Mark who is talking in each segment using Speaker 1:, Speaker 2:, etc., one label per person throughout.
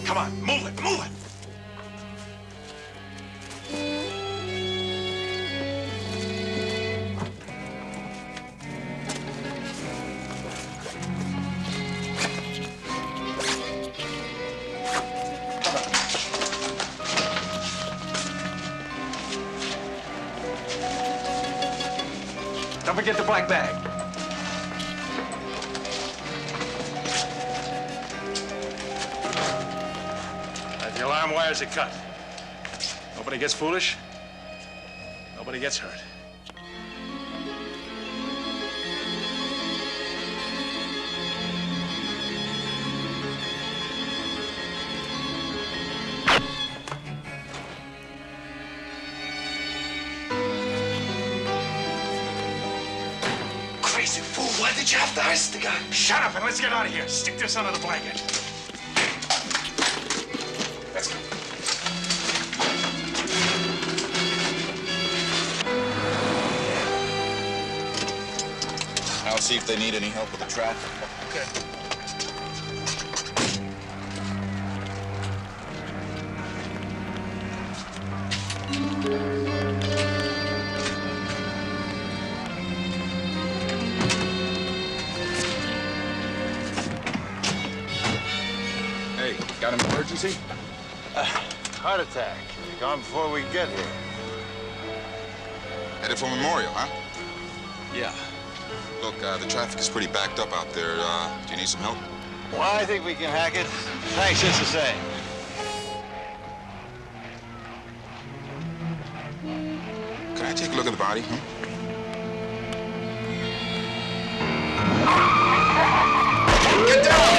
Speaker 1: Come on, move it, move it! Don't forget the black bag. The alarm wires are cut. Nobody gets foolish. Nobody gets hurt.
Speaker 2: Crazy fool, why did you have to ice the guy?
Speaker 1: Shut up and let's get out of here. Stick this under the blanket. Let's go.
Speaker 3: I'll see if they need any help with the traffic.
Speaker 1: Okay.
Speaker 3: Hey, got an emergency?
Speaker 4: Heart attack. Gone before we get here.
Speaker 3: Headed for Memorial, huh?
Speaker 4: Yeah.
Speaker 3: Look, the traffic is pretty backed up out there. Do you need some help?
Speaker 4: Well, I think we can hack it. Thanks just the same.
Speaker 3: Can I take a look at the body, huh? Get down!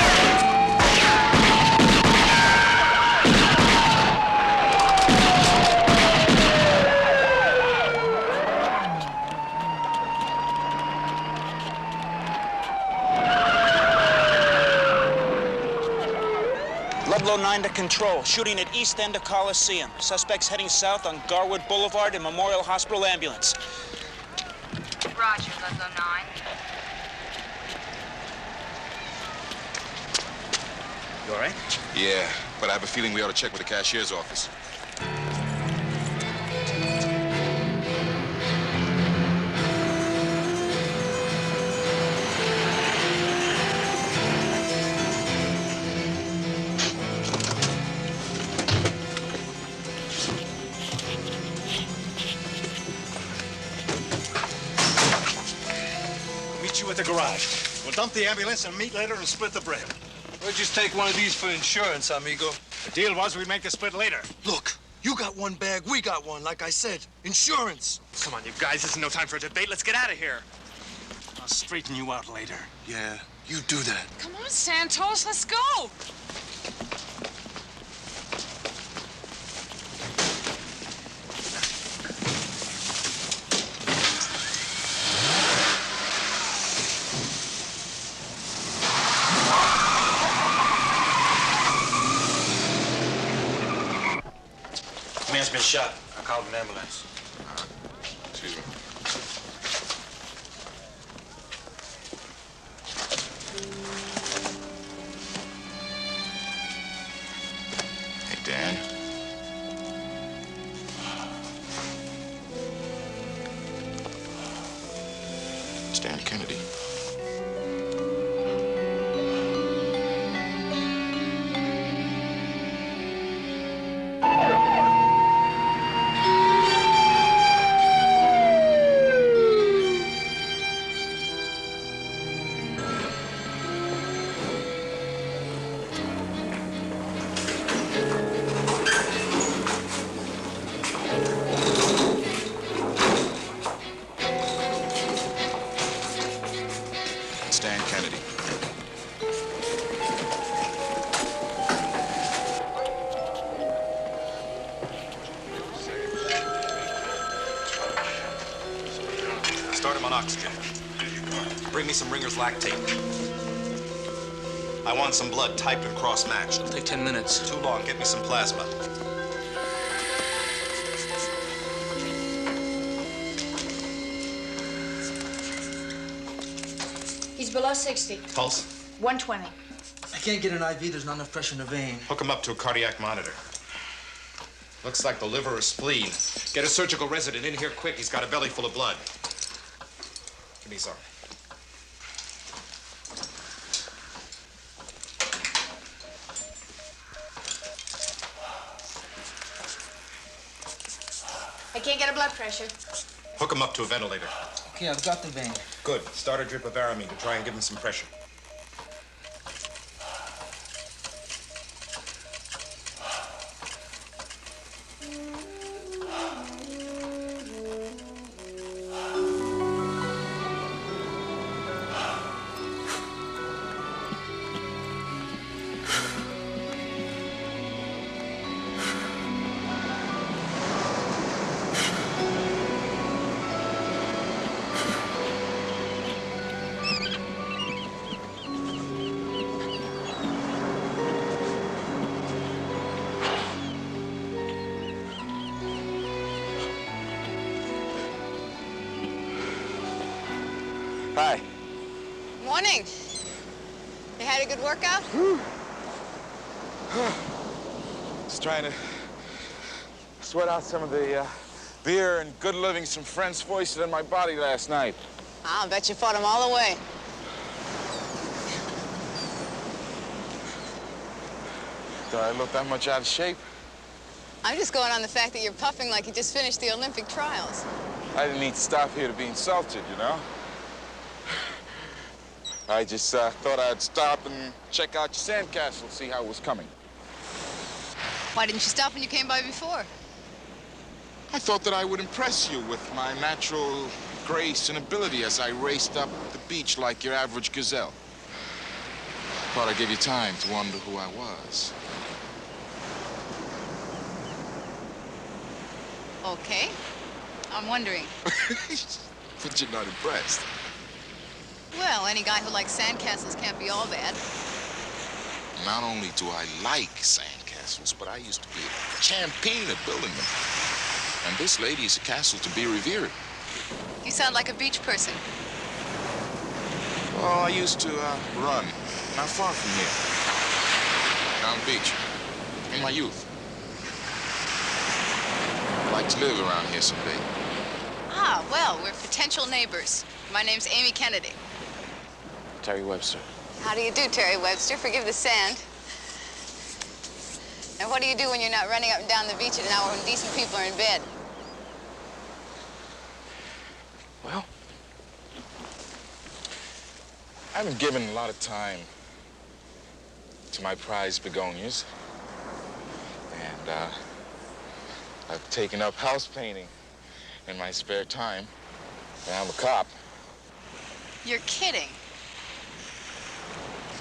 Speaker 5: Ludlow 9 to control. Shooting at east end of Coliseum. Suspects heading south on Garwood Boulevard in Memorial Hospital ambulance.
Speaker 6: Roger, Ludlow 9.
Speaker 5: You all right?
Speaker 3: Yeah, but I have a feeling we ought to check with the cashier's office.
Speaker 1: Meet you at the garage. We'll dump the ambulance and meet later and split the bread.
Speaker 7: We'll just take one of these for insurance, amigo.
Speaker 1: The deal was we'd make the split later.
Speaker 2: Look, you got one bag, we got one, like I said. Insurance.
Speaker 8: Come on, you guys, this is no time for a debate. Let's get out of here.
Speaker 1: I'll straighten you out later.
Speaker 2: Yeah, you do that.
Speaker 8: Come on, Santos, let's go.
Speaker 4: Man's been shot. I called an ambulance.
Speaker 3: Excuse me. Hey, Dan. It's Dan Kennedy. It's Dan Kennedy.
Speaker 9: Start him on oxygen. Bring me some Ringer's lactate. I want some blood typed and cross-matched.
Speaker 7: It'll take 10 minutes.
Speaker 9: Too long. Get me some plasma.
Speaker 10: He's below 60.
Speaker 9: Pulse.
Speaker 10: 120.
Speaker 2: I can't get an IV. There's not enough pressure in the vein.
Speaker 9: Hook him up to a cardiac monitor. Looks like the liver or spleen. Get a surgical resident in here quick. He's got a belly full of blood. Give me some.
Speaker 10: I can't get a blood pressure.
Speaker 9: Hook him up to a ventilator.
Speaker 2: Okay, I've got the vein.
Speaker 9: Good. Start a drip of Aramine to try and give him some pressure.
Speaker 4: Hi.
Speaker 8: Morning. You had a good workout?
Speaker 4: Just trying to sweat out some of the beer and good living some friends foisted in my body last night.
Speaker 8: I'll bet you fought them all the way.
Speaker 4: Do I look that much out of shape?
Speaker 8: I'm just going on the fact that you're puffing like you just finished the Olympic trials.
Speaker 4: I didn't need to stop here to be insulted, you know? I just thought I'd stop and check out your sandcastle, see how it was coming.
Speaker 8: Why didn't you stop when you came by before?
Speaker 4: I thought that I would impress you with my natural grace and ability as I raced up the beach like your average gazelle. Thought I'd give you time to wonder who I was.
Speaker 8: Okay. I'm wondering.
Speaker 4: But you're not impressed.
Speaker 8: Well, any guy who likes sandcastles can't be all bad.
Speaker 4: Not only do I like sandcastles, but I used to be a champion at building them. And this lady is a castle to be revered.
Speaker 8: You sound like a beach person.
Speaker 4: Well, I used to run not far from here, down the beach, in my youth. I'd like to live around here someday.
Speaker 8: Ah, well, we're potential neighbors. My name's Amy Kennedy.
Speaker 4: Terry Webster.
Speaker 8: How do you do, Terry Webster? Forgive the sand. Now, what do you do when you're not running up and down the beach at an hour when decent people are in bed?
Speaker 4: Well, I haven't given a lot of time to my prized begonias. And I've taken up house painting in my spare time. And I'm a cop.
Speaker 8: You're kidding.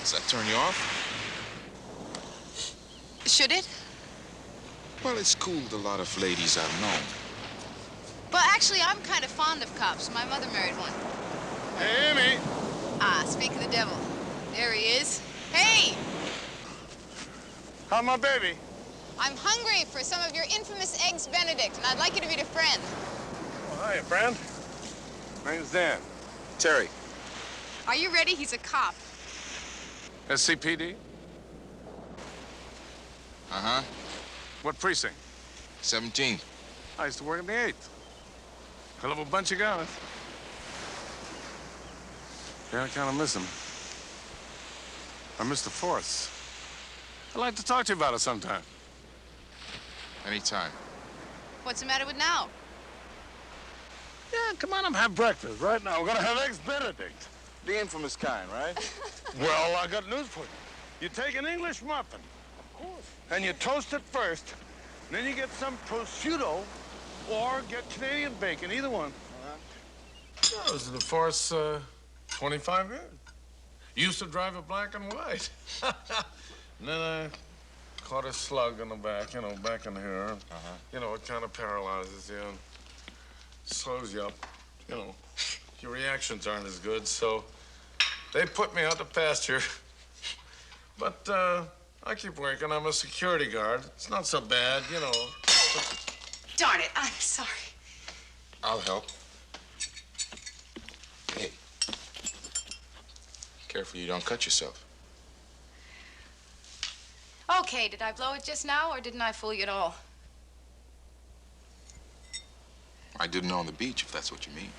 Speaker 4: Does that turn you off?
Speaker 8: Should it?
Speaker 4: Well, it's cooled a lot of ladies I've known.
Speaker 8: Well, actually, I'm kind of fond of cops. My mother married one.
Speaker 1: Hey, Amy.
Speaker 8: Ah, speak of the devil. There he is. Hey!
Speaker 1: How's my baby?
Speaker 8: I'm hungry for some of your infamous Eggs Benedict, and I'd like you to meet a friend.
Speaker 1: Oh, hiya, friend. Name's Dan.
Speaker 4: Terry.
Speaker 8: Are you ready? He's a cop.
Speaker 1: SCPD?
Speaker 4: Uh-huh.
Speaker 1: What precinct?
Speaker 4: 17.
Speaker 1: I used to work in the 8th. Hell of a bunch of guys. Yeah, I kind of miss him. I miss the force. I'd like to talk to you about it sometime.
Speaker 4: Anytime.
Speaker 8: What's the matter with now?
Speaker 1: Yeah, come on up, have breakfast right now. We're gonna have Eggs Benedict.
Speaker 4: The infamous kind, right?
Speaker 1: Well, I got news for you. You take an English muffin, and you toast it first, and then you get some prosciutto, or get Canadian bacon, either one. I was in the force 25 years. Used to drive it black and white. And then I caught a slug in the back, you know, back in here. You know, it kind of paralyzes you and slows you up. You know, your reactions aren't as good, so they put me out to pasture. But I keep working. I'm a security guard. It's not so bad, you know.
Speaker 8: Darn it, I'm sorry.
Speaker 4: I'll help. Hey. Careful you don't cut yourself.
Speaker 8: Okay, did I blow it just now, or didn't I fool you at all?
Speaker 4: I didn't know on the beach, if that's what you mean.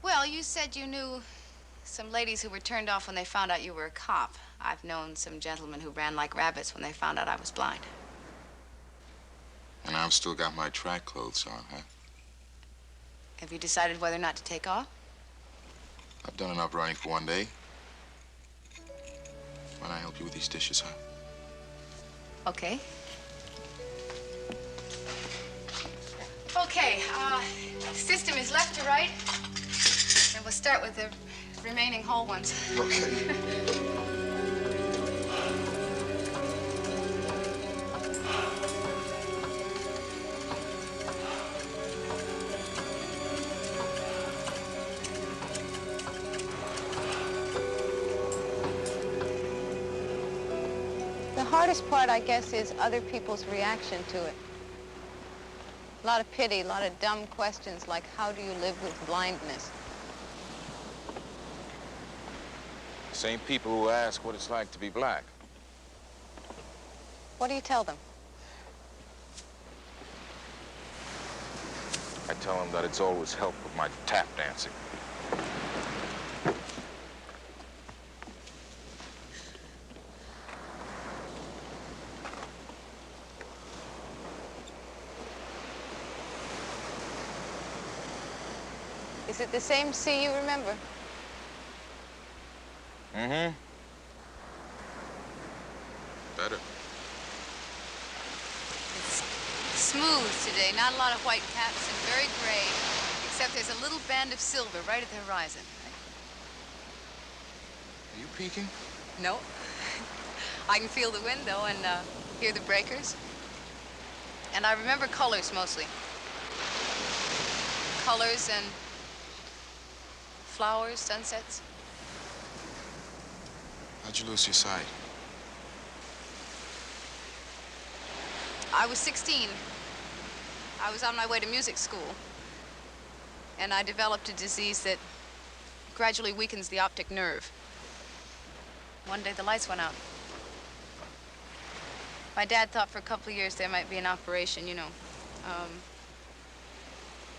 Speaker 8: Well, you said you knew some ladies who were turned off when they found out you were a cop. I've known some gentlemen who ran like rabbits when they found out I was blind.
Speaker 4: And I've still got my track clothes on, huh?
Speaker 8: Have you decided whether or not to take off?
Speaker 4: I've done enough running for one day. Why don't I help you with these dishes, huh?
Speaker 8: Okay. Okay, system is left to right. And we'll start with the remaining whole ones.
Speaker 4: Okay.
Speaker 8: The hardest part, I guess, is other people's reaction to it. A lot of pity, a lot of dumb questions like, how do you live with blindness?
Speaker 4: Same people who ask what it's like to be black.
Speaker 8: What do you tell them?
Speaker 4: I tell them that it's always helped with my tap dancing.
Speaker 8: Is it the same sea you remember?
Speaker 4: Mm-hmm. Better.
Speaker 8: It's smooth today, not a lot of white caps and very gray, except there's a little band of silver right at the horizon.
Speaker 4: Are you peeking?
Speaker 8: No. I can feel the wind, though, and hear the breakers. And I remember colors, mostly. Colors and flowers, sunsets.
Speaker 4: How'd you lose your sight?
Speaker 8: I was 16. I was on my way to music school. And I developed a disease that gradually weakens the optic nerve. One day the lights went out. My dad thought for a couple of years there might be an operation, you know.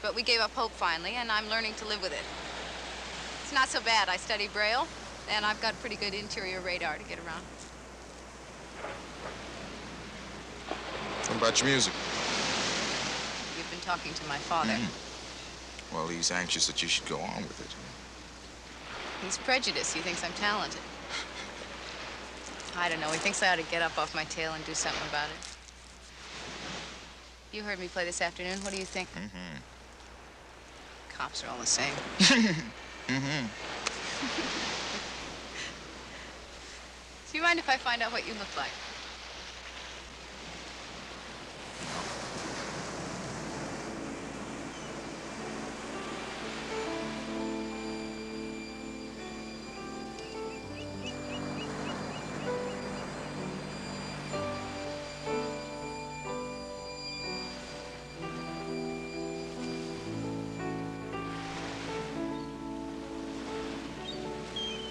Speaker 8: But we gave up hope finally, and I'm learning to live with it. It's not so bad. I study Braille, and I've got pretty good interior radar to get around.
Speaker 4: What about your music?
Speaker 8: You've been talking to my father.
Speaker 4: Well, he's anxious that you should go on with it.
Speaker 8: He's prejudiced. He thinks I'm talented. I don't know. He thinks I ought to get up off my tail and do something about it. You heard me play this afternoon. What do you think? cops are all the same.
Speaker 4: Mm-hmm.
Speaker 8: Do you mind if I find out what you look like?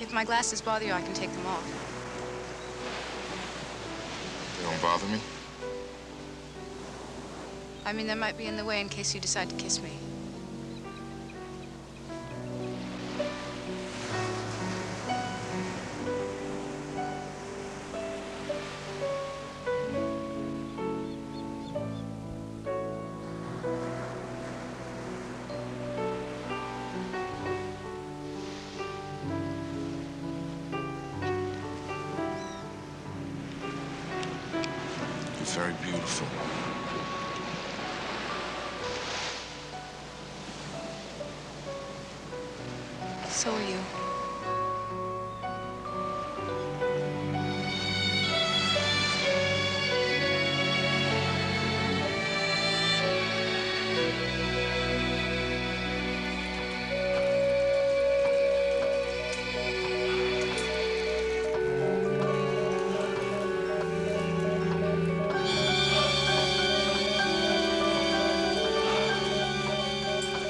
Speaker 8: If my glasses bother you, I can take them off.
Speaker 4: They don't bother me.
Speaker 8: I mean, they might be in the way in case you decide to kiss me.
Speaker 4: You're very beautiful.
Speaker 8: So are you.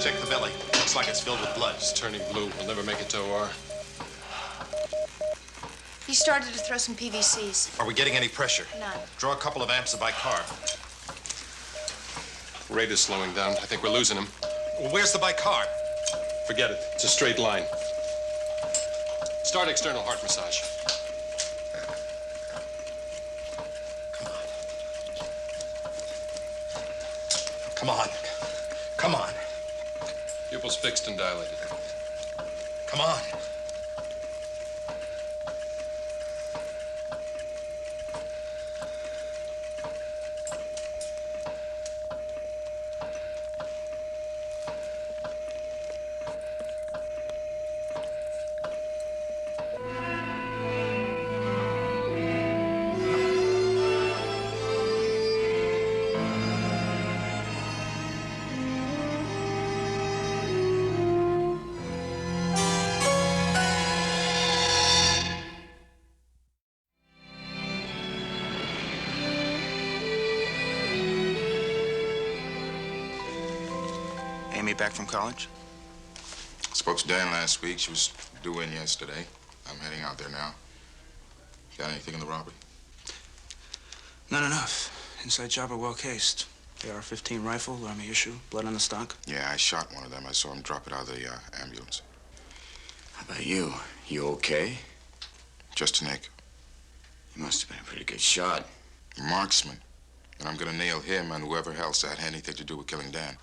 Speaker 9: Check the belly. Looks like it's filled with blood. It's turning blue. We'll never make it to OR.
Speaker 10: He started to throw some PVCs.
Speaker 9: Are we getting any pressure?
Speaker 10: None.
Speaker 9: Draw a couple of amps of bicarb. Rate is slowing down. I think we're losing him. Well, where's the bicarb? Forget it. It's a straight line. Start external heart massage.
Speaker 11: Come on. Come on.
Speaker 9: Pupils fixed and dilated.
Speaker 11: Come on.
Speaker 5: Amy back from college?
Speaker 4: Spoke to Dan last week. She was due in yesterday. I'm heading out there now. Got anything in the robbery?
Speaker 5: Not enough. Inside chopper well cased. AR-15 rifle, Army issue, blood on the stock.
Speaker 4: Yeah, I shot one of them. I saw him drop it out of the ambulance.
Speaker 12: How about you? You okay?
Speaker 4: Just a nick.
Speaker 12: You must have been a pretty good shot.
Speaker 4: Marksman. And I'm gonna nail him and whoever else had anything to do with killing Dan.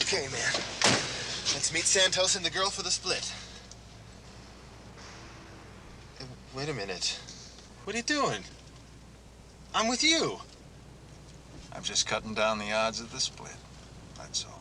Speaker 11: Okay, man. Let's meet Santos and the girl for the split. Hey, wait a minute. What are you doing? I'm with you.
Speaker 13: I'm just cutting down the odds of the split. That's all.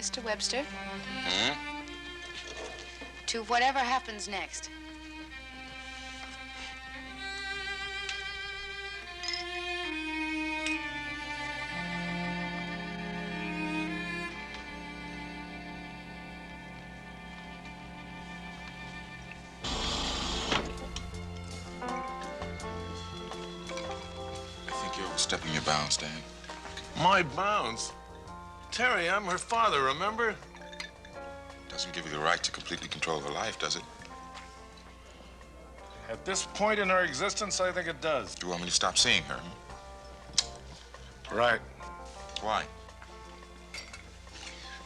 Speaker 10: Mr. Webster,
Speaker 4: Hmm?
Speaker 10: to whatever happens next.
Speaker 4: I think you're overstepping your bounds, Dan.
Speaker 1: My bounds? Terry, I'm her father, remember?
Speaker 4: Doesn't give you the right to completely control her life, does it?
Speaker 1: At this point in her existence, I think it does.
Speaker 4: Do you want me to stop seeing her?
Speaker 1: Right.
Speaker 4: Why?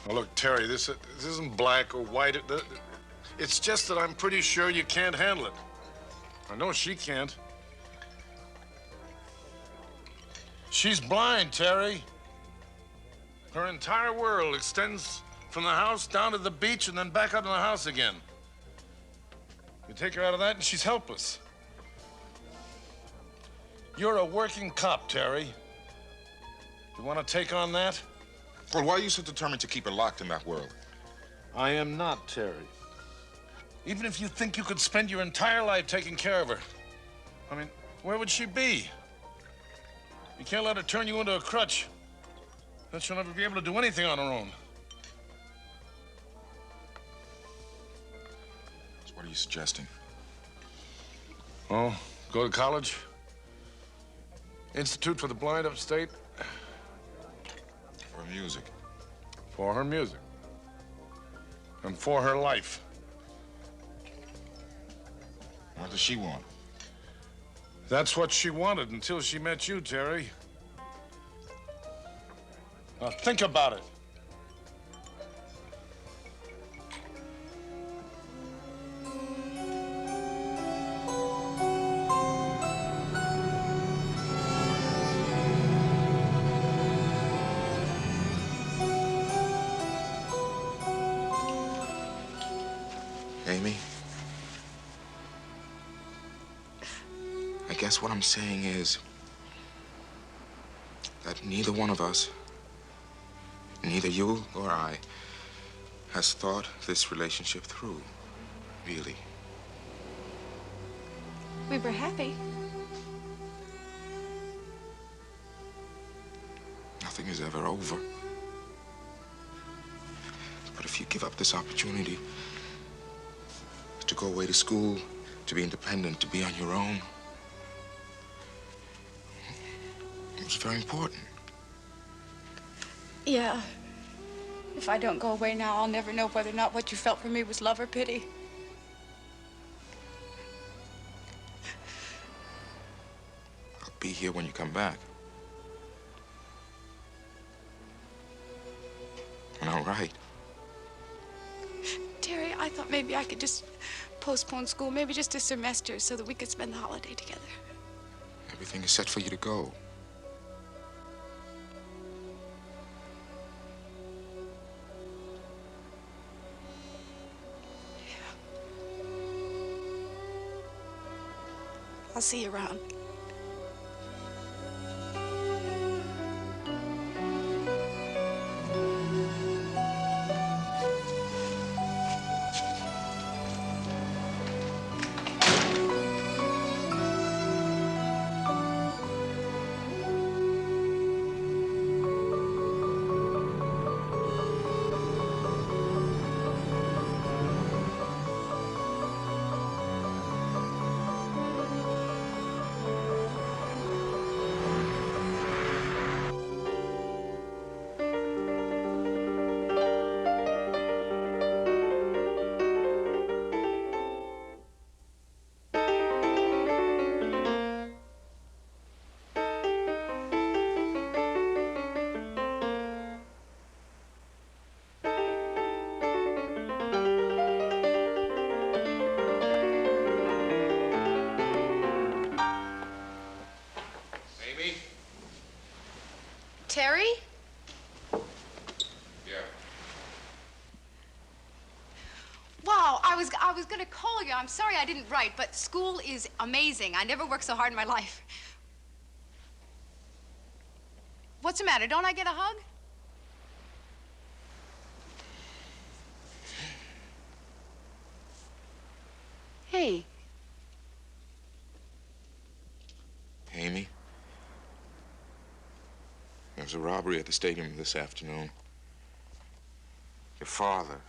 Speaker 1: Well, look, Terry, this isn't black or white. It's just that I'm pretty sure you can't handle it. I know she can't. She's blind, Terry. Her entire world extends from the house down to the beach and then back up to the house again. You take her out of that and she's helpless. You're a working cop, Terry. You want to take on that?
Speaker 4: Well, why are you so determined to keep her locked in that world?
Speaker 1: I am not, Terry. Even if you think you could spend your entire life taking care of her, I mean, where would she be? You can't let her turn you into a crutch. Then she'll never be able to do anything on her own.
Speaker 4: So what are you suggesting?
Speaker 1: Oh, go to college? Institute for the Blind upstate?
Speaker 4: For music.
Speaker 1: For her music. And for her life.
Speaker 4: What does she want?
Speaker 1: That's what she wanted until she met you, Terry. Now think about it.
Speaker 4: Amy? I guess what I'm saying is that neither one of us, neither you or I, has thought this relationship through, really.
Speaker 10: We were happy.
Speaker 4: Nothing is ever over. But if you give up this opportunity to go away to school, to be independent, to be on your own, it's very important.
Speaker 8: Yeah. If I don't go away now, I'll never know whether or not what you felt for me was love or pity.
Speaker 4: I'll be here when you come back. And I'll write.
Speaker 8: Terry, I thought maybe I could just postpone school, maybe just a semester, so that we could spend the holiday together.
Speaker 4: Everything is set for you to go.
Speaker 8: I'll see you around. Terry?
Speaker 4: Yeah.
Speaker 8: Wow, I was gonna call you. I'm sorry I didn't write, but school is amazing. I never worked so hard in my life. What's the matter? Don't I get a hug?
Speaker 10: Hey,
Speaker 4: Amy, there was a robbery at the stadium this afternoon. Your father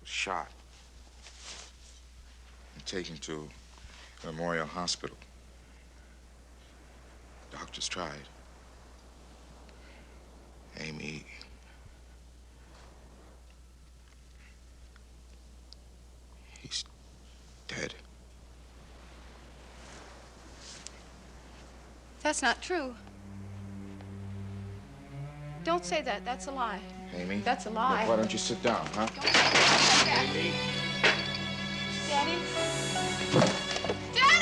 Speaker 4: was shot and taken to Memorial Hospital. Doctors tried. Amy, he's dead.
Speaker 8: That's not true. Don't say that. That's a lie.
Speaker 4: Amy?
Speaker 8: That's a lie.
Speaker 4: Look, why don't you sit down, huh? Amy?
Speaker 8: Daddy? Daddy!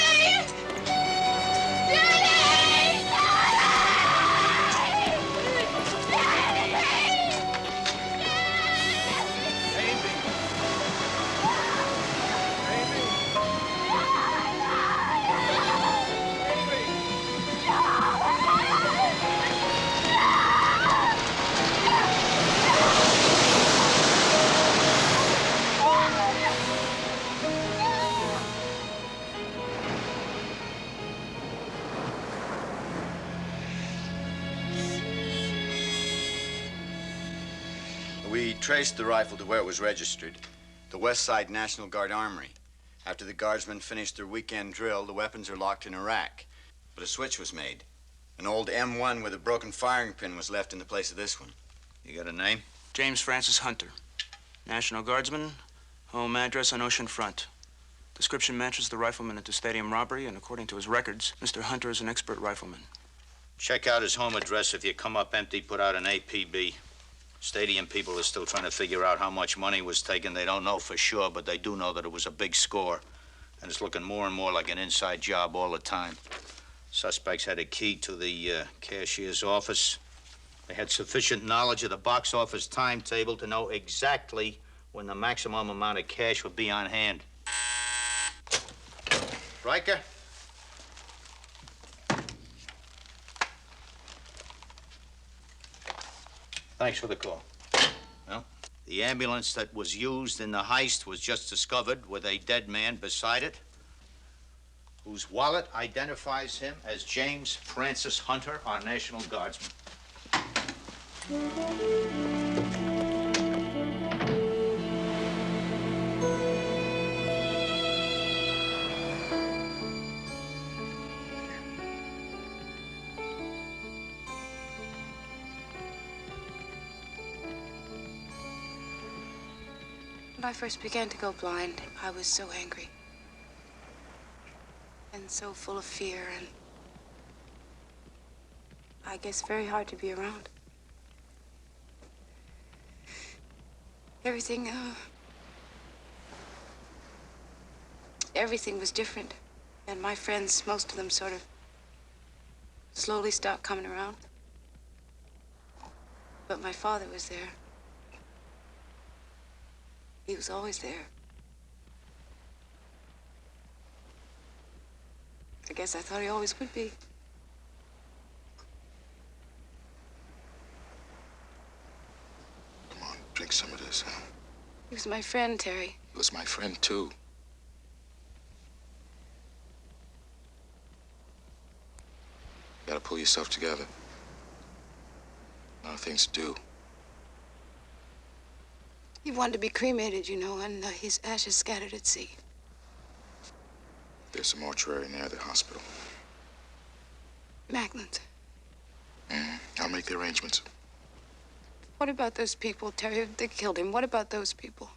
Speaker 14: We traced the rifle to where it was registered, the West Side National Guard Armory. After the guardsmen finished their weekend drill, the weapons are locked in a rack. But a switch was made. An old M1 with a broken firing pin was left in the place of this one. You got a name?
Speaker 5: James Francis Hunter. National Guardsman, home address on Ocean Front. Description matches the rifleman at the stadium robbery, and according to his records, Mr. Hunter is an expert rifleman.
Speaker 15: Check out his home address. If you come up empty, put out an APB. Stadium people are still trying to figure out how much money was taken. They don't know for sure, but they do know that it was a big score. And it's looking more and more like an inside job all the time. Suspects had a key to the cashier's office. They had sufficient knowledge of the box office timetable to know exactly when the maximum amount of cash would be on hand. Riker? Thanks for the call. Well, the ambulance that was used in the heist was just discovered with a dead man beside it, whose wallet identifies him as James Francis Hunter, our National Guardsman.
Speaker 10: when I first began to go blind, I was so angry. And so full of fear and I guess very hard to be around. Everything was different. And my friends, most of them sort of slowly stopped coming around. But my father was there. He was always there. I guess I thought he always would be.
Speaker 4: Come on, drink some of this, huh?
Speaker 10: He was my friend, Terry.
Speaker 4: He was my friend, too. You gotta pull yourself together. A lot of things to do.
Speaker 10: He wanted to be cremated, you know, and his ashes scattered at sea.
Speaker 4: There's a mortuary near the hospital.
Speaker 10: Macklin's.
Speaker 4: I'll make the arrangements.
Speaker 10: What about those people, Terry? They killed him. What about those people?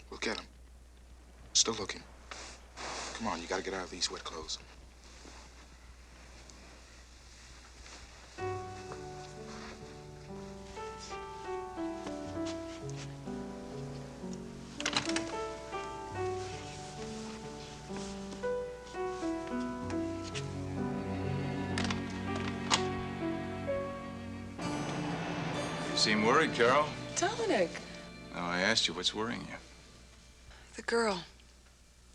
Speaker 4: We'll get him. Still looking. Come on, you gotta get out of these wet clothes.
Speaker 13: You seem worried, Carol.
Speaker 16: Dominic.
Speaker 13: No, I asked you what's worrying you.
Speaker 16: The girl.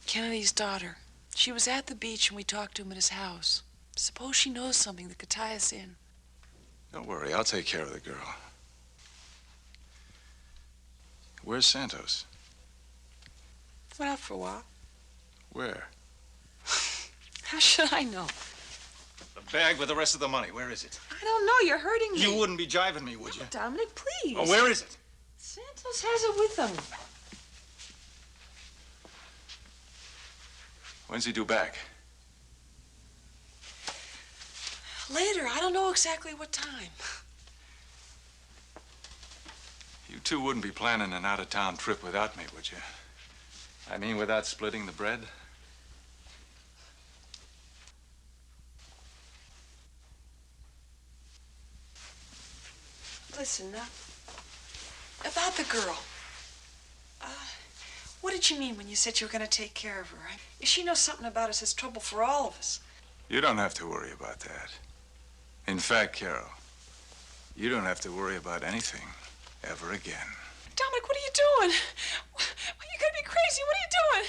Speaker 16: Kennedy's daughter. She was at the beach and we talked to him at his house. Suppose she knows something that could tie us in.
Speaker 13: Don't worry, I'll take care of the girl. Where's Santos?
Speaker 16: Went out for a while.
Speaker 13: Where?
Speaker 16: How should I know?
Speaker 13: The bag with the rest of the money, where is it?
Speaker 16: I don't know. You're hurting me.
Speaker 13: You wouldn't be jiving me, would you?
Speaker 16: Dominic, please.
Speaker 13: Oh, where is it?
Speaker 16: Santos has it with him.
Speaker 13: When's he due back?
Speaker 16: Later. I don't know exactly what time.
Speaker 13: You two wouldn't be planning an out-of-town trip without me, would you? I mean, without splitting the bread?
Speaker 16: Listen, about the girl. What did you mean when you said you were going to take care of her? If she knows something about us, it's trouble for all of us.
Speaker 13: You don't have to worry about that. In fact, Carol, you don't have to worry about anything ever again.
Speaker 16: Dominic, what are you doing? You're going to be crazy. What are you doing?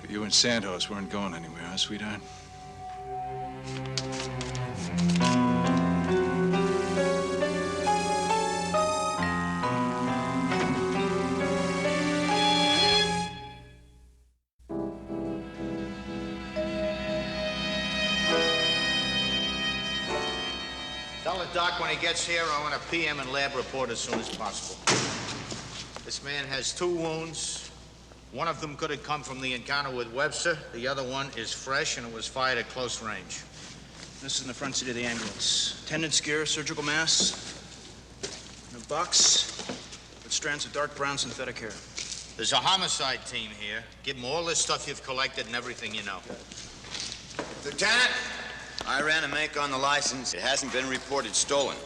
Speaker 13: You and Santos weren't going anywhere, huh, sweetheart?
Speaker 15: Tell the doc when he gets here, I want a PM and lab report as soon as possible. This man has 2 wounds. One of them could have come from the encounter with Webster. The other one is fresh, and it was fired at close range.
Speaker 5: This is in the front seat of the ambulance. Tendon gear, surgical mass, and a box with strands of dark brown synthetic hair.
Speaker 15: There's a homicide team here. Give them all this stuff you've collected and everything you know.
Speaker 14: Lieutenant, I ran a make on the license. It hasn't been reported stolen.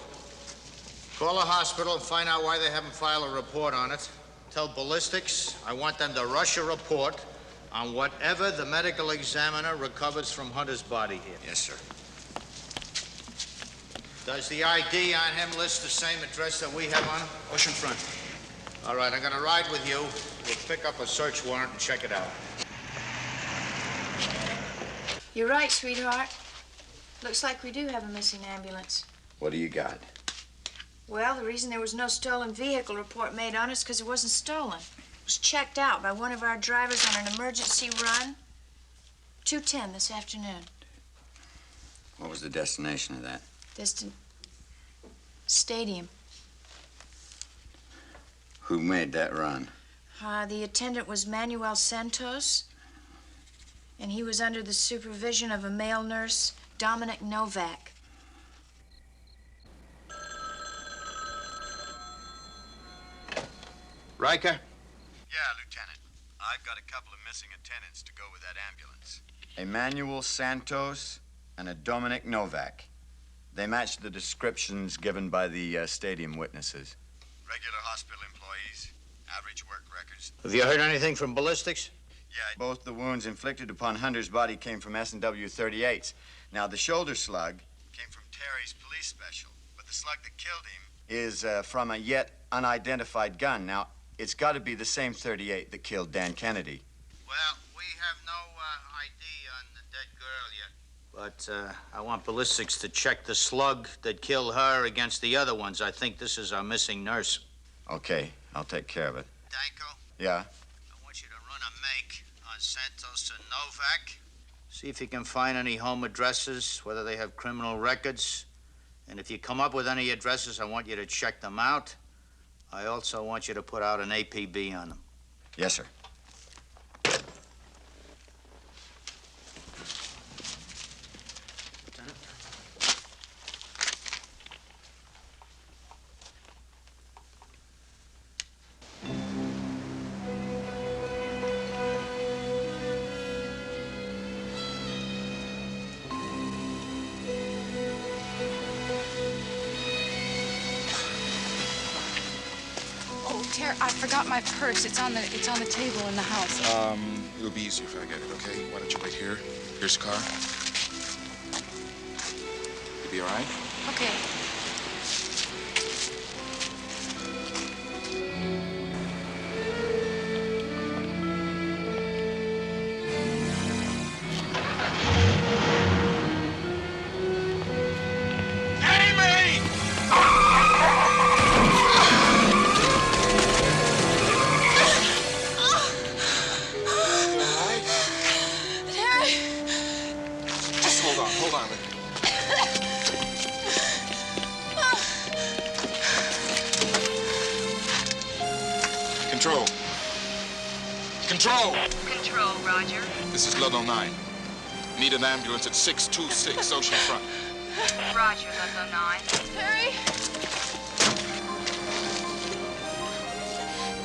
Speaker 15: Call the hospital and find out why they haven't filed a report on it. Tell ballistics I want them to rush a report on whatever the medical examiner recovers from Hunter's body here.
Speaker 14: Yes, sir.
Speaker 15: Does the ID on him list the same address that we have on him?
Speaker 5: Ocean front.
Speaker 15: All right, I'm gonna ride with you. We'll pick up a search warrant and check it out.
Speaker 17: You're right, sweetheart. Looks like we do have a missing ambulance.
Speaker 14: What do you got?
Speaker 17: Well, the reason there was no stolen vehicle report made on it is because it wasn't stolen. It was checked out by one of our drivers on an emergency run. 2:10 this afternoon.
Speaker 14: What was the destination of that?
Speaker 17: Stadium.
Speaker 14: Who made that run?
Speaker 17: The attendant was Manuel Santos, and he was under the supervision of a male nurse, Dominic Novak.
Speaker 15: Riker?
Speaker 14: Yeah, Lieutenant. I've got a couple of missing attendants to go with that ambulance. A Manuel Santos and a Dominic Novak. They match the descriptions given by the stadium witnesses. Regular hospital employees, average work records.
Speaker 15: Have you heard anything from ballistics?
Speaker 14: Yeah, both the wounds inflicted upon Hunter's body came from S&W 38s. Now, the shoulder slug came from Terry's police special, but the slug that killed him is from a yet unidentified gun. Now, it's got to be the same 38 that killed Dan Kennedy.
Speaker 15: Well, we have no ID on the dead girl yet. But I want ballistics to check the slug that killed her against the other ones. I think this is our missing nurse.
Speaker 14: Okay, I'll take care of it.
Speaker 15: Danko?
Speaker 14: Yeah?
Speaker 15: I want you to run a make on Santos and Novak. See if you can find any home addresses, whether they have criminal records. And if you come up with any addresses, I want you to check them out. I also want you to put out an APB on them.
Speaker 14: Yes, sir.
Speaker 8: Sir, I forgot my purse. It's on the table in the house.
Speaker 4: It'll be easier if I get it, okay? Why don't you wait here? Here's the car. You be all right?
Speaker 8: Okay.
Speaker 4: Hold on. Control. Control!
Speaker 6: Control, Roger.
Speaker 4: This is Ludlow 9. Need an ambulance at 626 Ocean Front.
Speaker 6: Roger, Ludlow 9.
Speaker 8: Harry?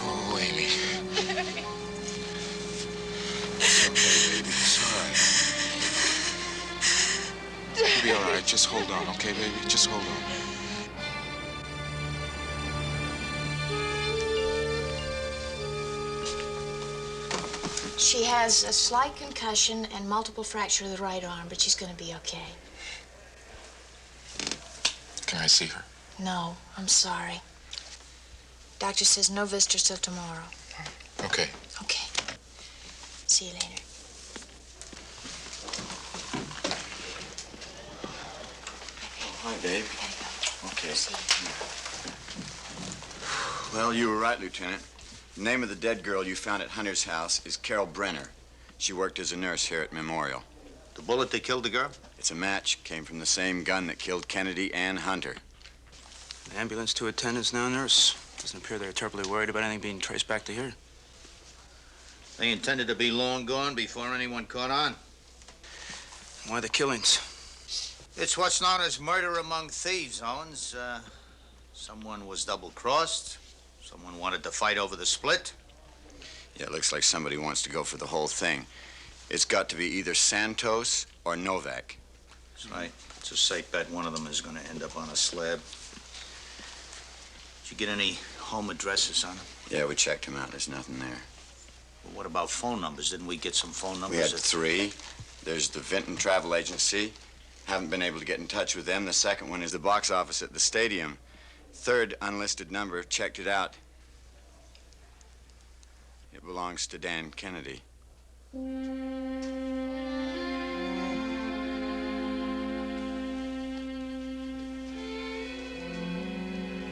Speaker 4: Oh, Amy. It's okay, baby. It's all right. You'll be all right. Just hold on, okay, baby? Just hold on.
Speaker 17: She has a slight concussion and multiple fracture of the right arm, but she's going to be okay.
Speaker 4: Can I see her?
Speaker 17: No, I'm sorry. Doctor says no visitors till tomorrow.
Speaker 4: Okay.
Speaker 17: Okay. See you later.
Speaker 14: Hi, Dave. Okay. Well, you were right, Lieutenant. The name of the dead girl you found at Hunter's house is Carol Brenner. She worked as a nurse here at Memorial.
Speaker 15: The bullet that killed the girl?
Speaker 14: It's a match. Came from the same gun that killed Kennedy and Hunter.
Speaker 5: An ambulance 210 is now a nurse. Doesn't appear they're terribly worried about anything being traced back to here.
Speaker 15: They intended to be long gone before anyone caught on.
Speaker 5: Why the killings?
Speaker 15: It's what's known as murder among thieves, Owens. Someone was double-crossed. Someone wanted to fight over the split.
Speaker 14: Yeah, it looks like somebody wants to go for the whole thing. It's got to be either Santos or Novak.
Speaker 15: That's right. It's a safe bet one of them is going to end up on a slab. Did you get any home addresses on them?
Speaker 14: Yeah, we checked them out. There's nothing there.
Speaker 15: Well, what about phone numbers? Didn't we get some phone numbers?
Speaker 14: We had 3. There's the Vinton Travel Agency. Haven't been able to get in touch with them. The second one is the box office at the stadium. Third unlisted number, checked it out. It belongs to Dan Kennedy.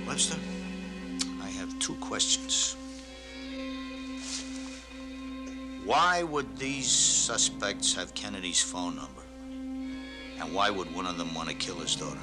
Speaker 15: Webster, I have 2 questions. Why would these suspects have Kennedy's phone number? And why would one of them want to kill his daughter?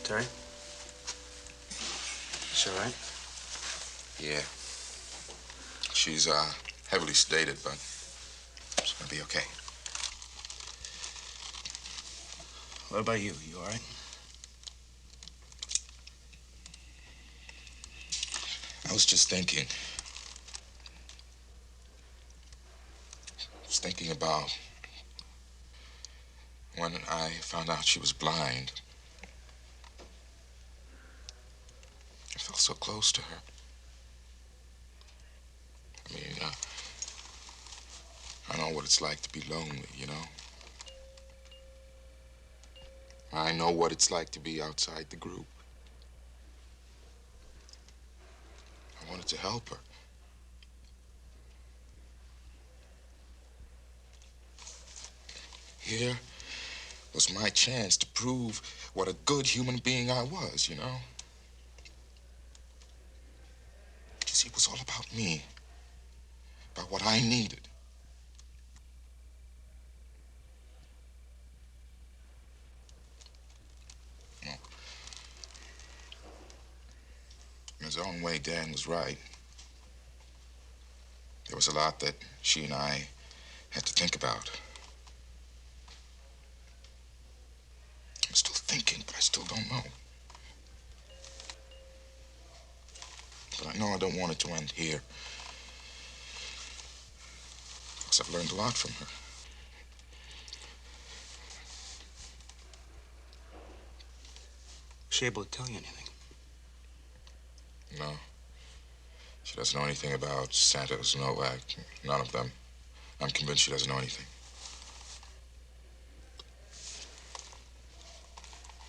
Speaker 5: Terry? Is all right?
Speaker 4: Yeah. She's, heavily sedated, but she's gonna be okay.
Speaker 5: What about you? You all right?
Speaker 18: I was just thinking. I was thinking about when I found out she was blind. I felt so close to her. I mean, I know what it's like to be lonely, you know? I know what it's like to be outside the group. I wanted to help her. Here was my chance to prove what a good human being I was, you know? You see, it was all about me, about what I needed. Well, in his own way, Dan was right. There was a lot that she and I had to think about. I'm still thinking, but I still don't know. But I know I don't want it to end here. Because I've learned a lot from her.
Speaker 5: Was she able to tell you anything?
Speaker 18: No. She doesn't know anything about Santos, Novak, none of them. I'm convinced she doesn't know anything.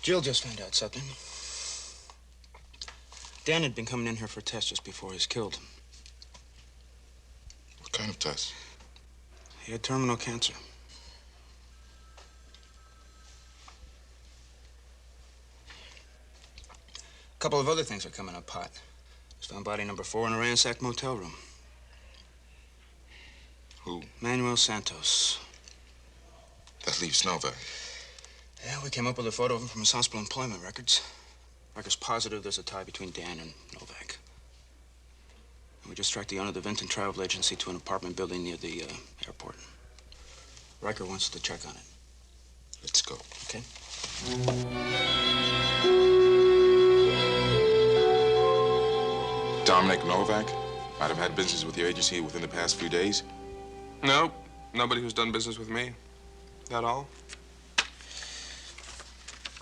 Speaker 5: Jill just found out something. Dan had been coming in here for a test just before he was killed.
Speaker 18: What kind of test?
Speaker 5: He had terminal cancer. A couple of other things are coming up hot. Was found body number 4 in a ransacked motel room.
Speaker 18: Who?
Speaker 5: Manuel Santos.
Speaker 18: That leaves Novak.
Speaker 5: Yeah, we came up with a photo of him from his hospital employment records. Records positive there's a tie between Dan and Novak. And we just tracked the owner of the Vinton Travel Agency to an apartment building near the airport. Riker wants to check on it.
Speaker 18: Let's go.
Speaker 5: Okay.
Speaker 18: Dominic Novak might have had business with your agency within the past few days?
Speaker 19: Nope. Nobody who's done business with me. That all?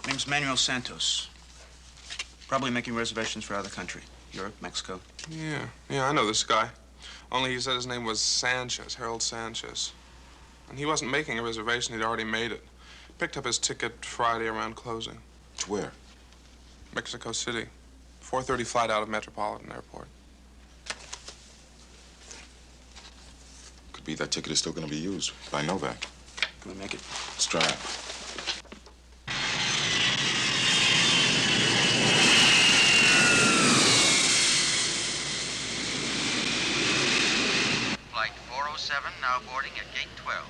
Speaker 5: Name's Manuel Santos. Probably making reservations for out of the country. Europe, Mexico.
Speaker 19: Yeah, I know this guy. Only he said his name was Sanchez, Harold Sanchez. And he wasn't making a reservation, he'd already made it. Picked up his ticket Friday around closing.
Speaker 18: To where?
Speaker 19: Mexico City. 4:30 flight out of Metropolitan Airport.
Speaker 18: Could be that ticket is still going to be used by Novak.
Speaker 5: Can we make it?
Speaker 18: Let's try it.
Speaker 20: Flight 407 now boarding at gate 12.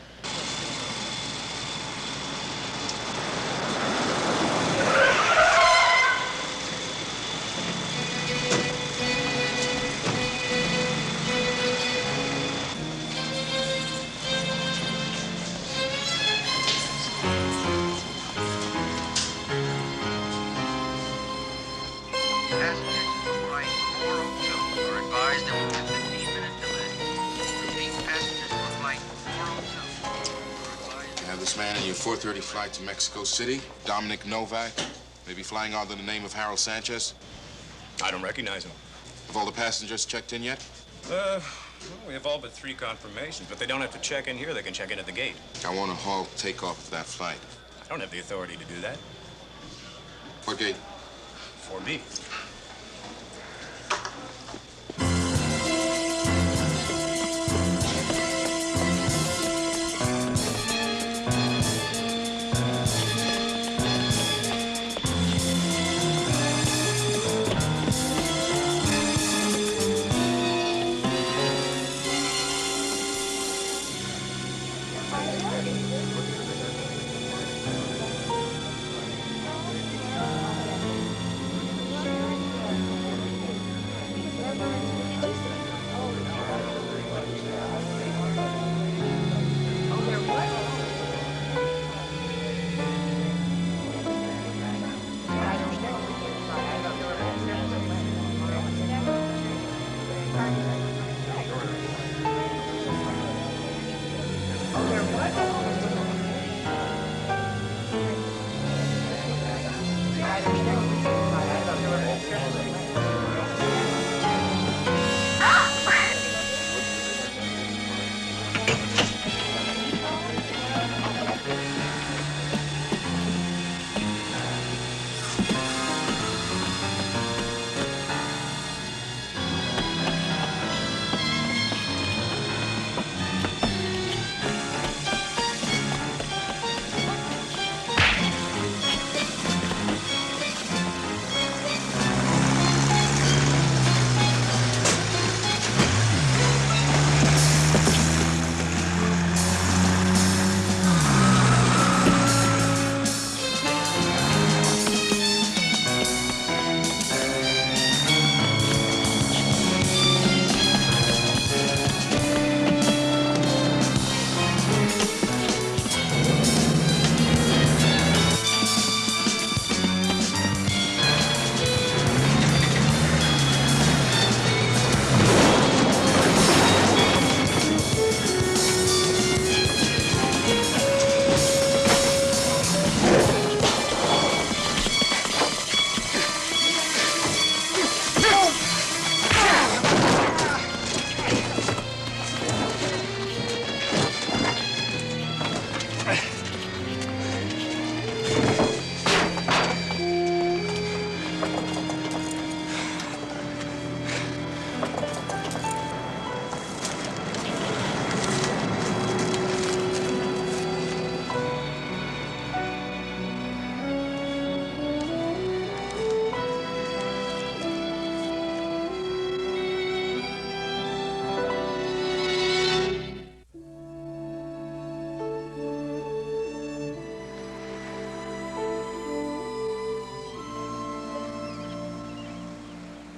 Speaker 18: Man in your 4:30 flight to Mexico City, Dominic Novak, maybe flying under the name of Harold Sanchez.
Speaker 9: I don't recognize him.
Speaker 18: Have all the passengers checked in yet?
Speaker 9: Well, we have all but 3 confirmations, but they don't have to check in here. They can check in at the gate.
Speaker 18: I want to halt takeoff of that flight.
Speaker 9: I don't have the authority to do that.
Speaker 18: What gate?
Speaker 9: 4B.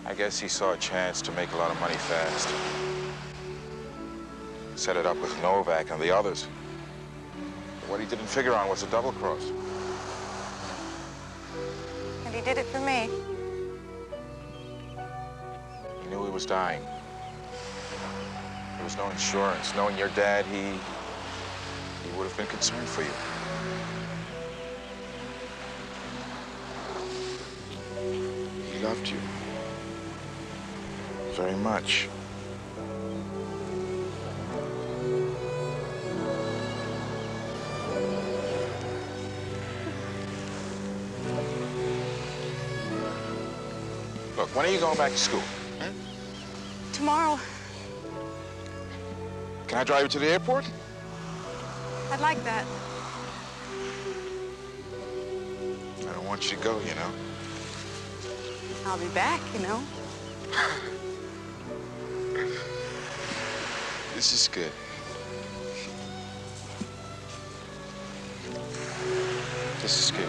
Speaker 3: I guess he saw a chance to make a lot of money fast. Set it up with Novak and the others. But what he didn't figure on was a double cross.
Speaker 10: And he did it for me.
Speaker 3: He knew he was dying. There was no insurance. Knowing your dad, he would have been concerned for you. He loved you. Very much. Look, when are you going back to school?
Speaker 10: Tomorrow.
Speaker 3: Can I drive you to the airport?
Speaker 10: I'd like that.
Speaker 3: I don't want you to go, you know.
Speaker 10: I'll be back, you know.
Speaker 3: This is good. This is good.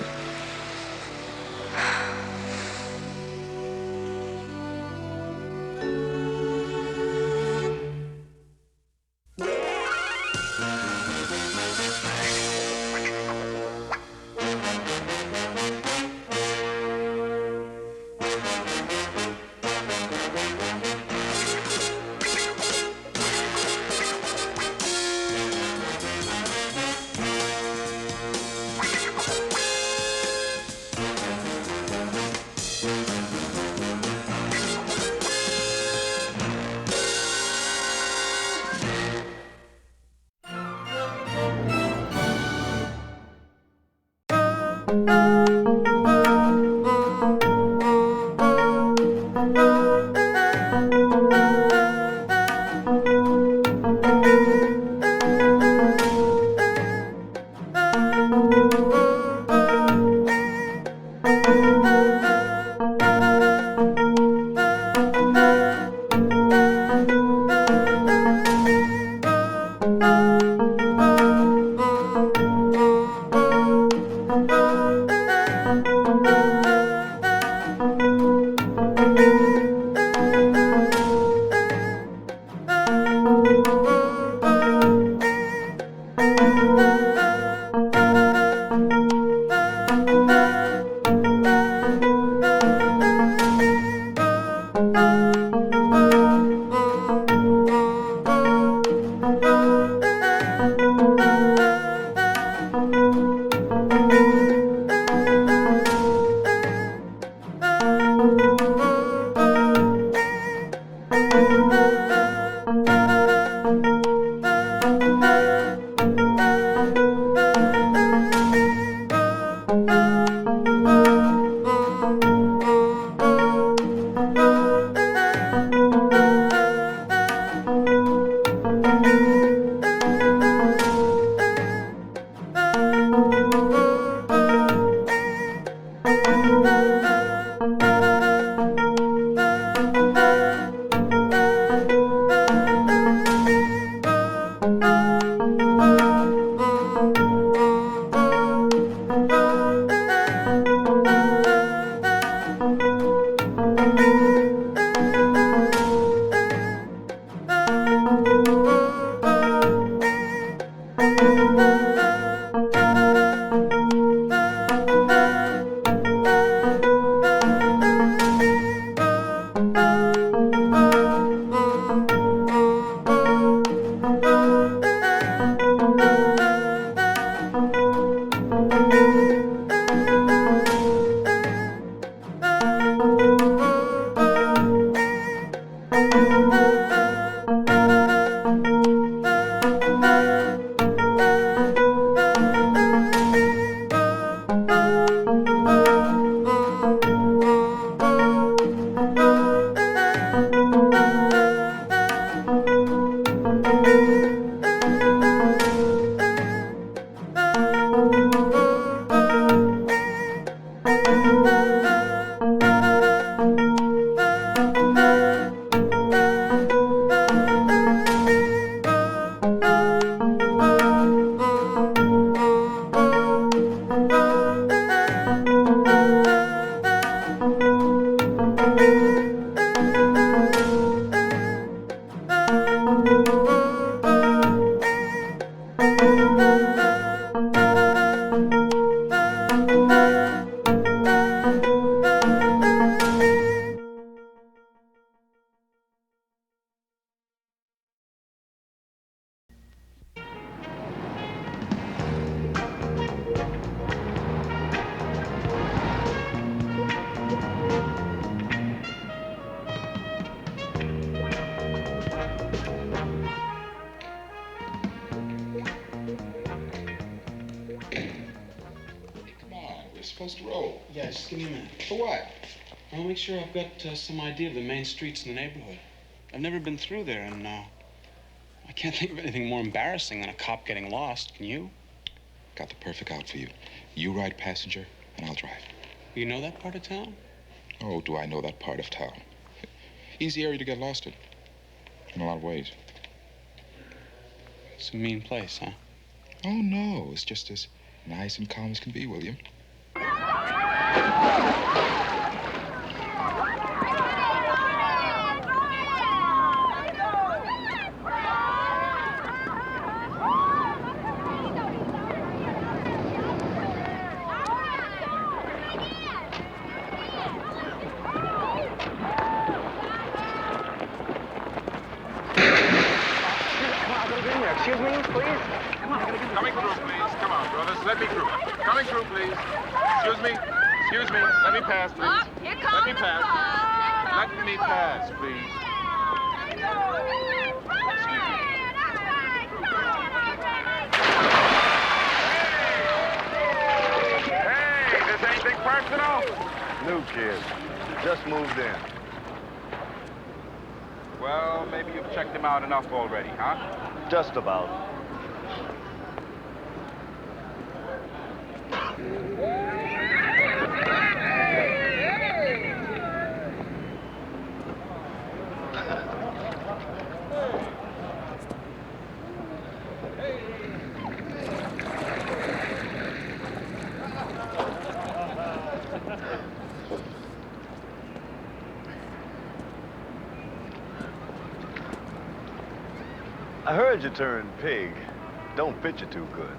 Speaker 5: Supposed to roll. Yeah, just give me a minute. For what? I'll make sure I've got some idea of the main streets in the neighborhood. I've never been through there, and I can't think of anything more embarrassing than a cop getting lost. Can you?
Speaker 18: Got the perfect out for you. You ride passenger, and I'll drive.
Speaker 5: You know that part of town?
Speaker 18: Oh, do I know that part of town? Easy area to get lost in a lot of ways.
Speaker 5: It's a mean place, huh?
Speaker 18: Oh, no. It's just as nice and calm as can be, William.
Speaker 21: Excuse me, please. Come on.
Speaker 3: Coming through, please. Come on, brothers. Let me through. Coming through, please. Excuse me. Excuse me. Let me pass, please.
Speaker 21: Oh, here comes
Speaker 3: Let me pass. Let me pass, please.
Speaker 1: Hey, this anything personal? New kid. Just moved in.
Speaker 3: Well, maybe you've checked him out enough already, huh?
Speaker 1: Just about. I heard you turned pig. Don't fit you too good.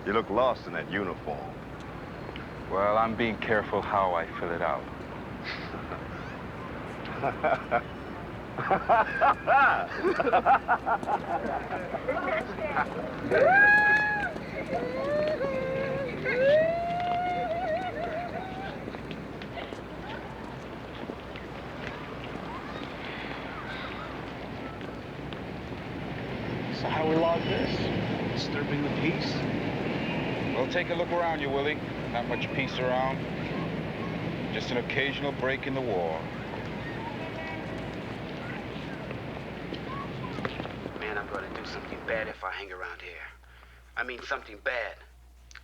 Speaker 1: You look lost in that uniform.
Speaker 3: Well, I'm being careful how I fill it out.
Speaker 7: So how do we log this? Disturbing the peace?
Speaker 3: Well, take a look around you, Willie. Not much peace around. Just an occasional break in the war.
Speaker 22: Man, I'm gonna do something bad if I hang around here. I mean, something bad.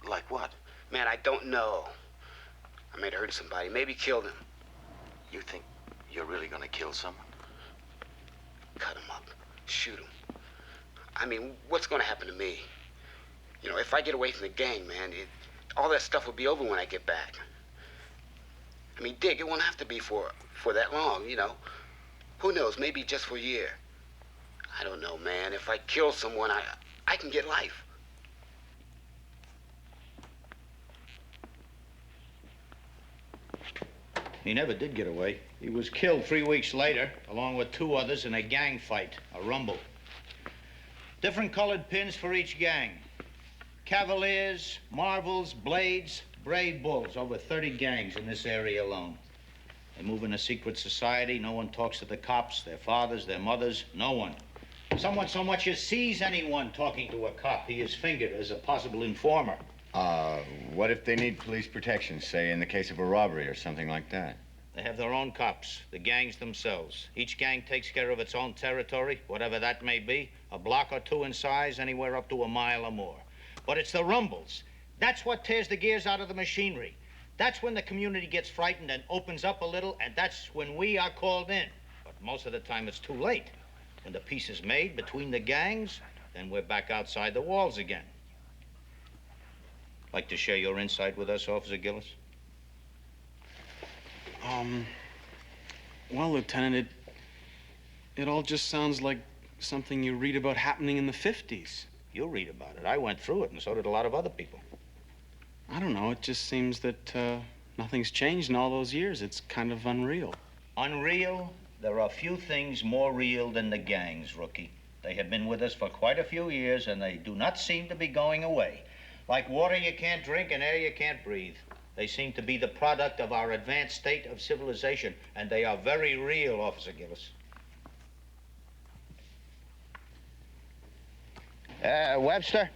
Speaker 15: Like what?
Speaker 22: Man, I don't know. I might hurt somebody, maybe kill them.
Speaker 15: You think you're really gonna kill someone?
Speaker 22: Cut them up, shoot them. I mean, what's gonna happen to me? You know, if I get away from the gang, man, all that stuff will be over when I get back. I mean, Dick, it won't have to be for that long, you know. Who knows, maybe just for a year. I don't know, man. If I kill someone, I can get life.
Speaker 15: He never did get away. He was killed 3 weeks later, along with 2 others in a gang fight, a rumble. Different colored pins for each gang. Cavaliers, Marvels, Blades, Brave Bulls. Over 30 gangs in this area alone. They move in a secret society. No one talks to the cops, their fathers, their mothers, no one. Someone so much as sees anyone talking to a cop, he is fingered as a possible informer.
Speaker 14: What if they need police protection, say in the case of a robbery or something like that?
Speaker 15: They have their own cops, the gangs themselves. Each gang takes care of its own territory, whatever that may be, a block or 2 in size, anywhere up to a mile or more. But it's the rumbles. That's what tears the gears out of the machinery. That's when the community gets frightened and opens up a little, and that's when we are called in. But most of the time it's too late. When the peace is made between the gangs, then we're back outside the walls again. Like to share your insight with us, Officer Gillis?
Speaker 7: Well, Lieutenant, it all just sounds like something you read about happening in the 50s.
Speaker 15: You'll read about it. I went through it, and so did a lot of other people.
Speaker 7: I don't know. It just seems that nothing's changed in all those years. It's kind of unreal.
Speaker 15: Unreal? There are few things more real than the gangs, rookie. They have been with us for quite a few years, and they do not seem to be going away. Like water you can't drink and air you can't breathe. They seem to be the product of our advanced state of civilization, and they are very real, Officer Gillis. Webster?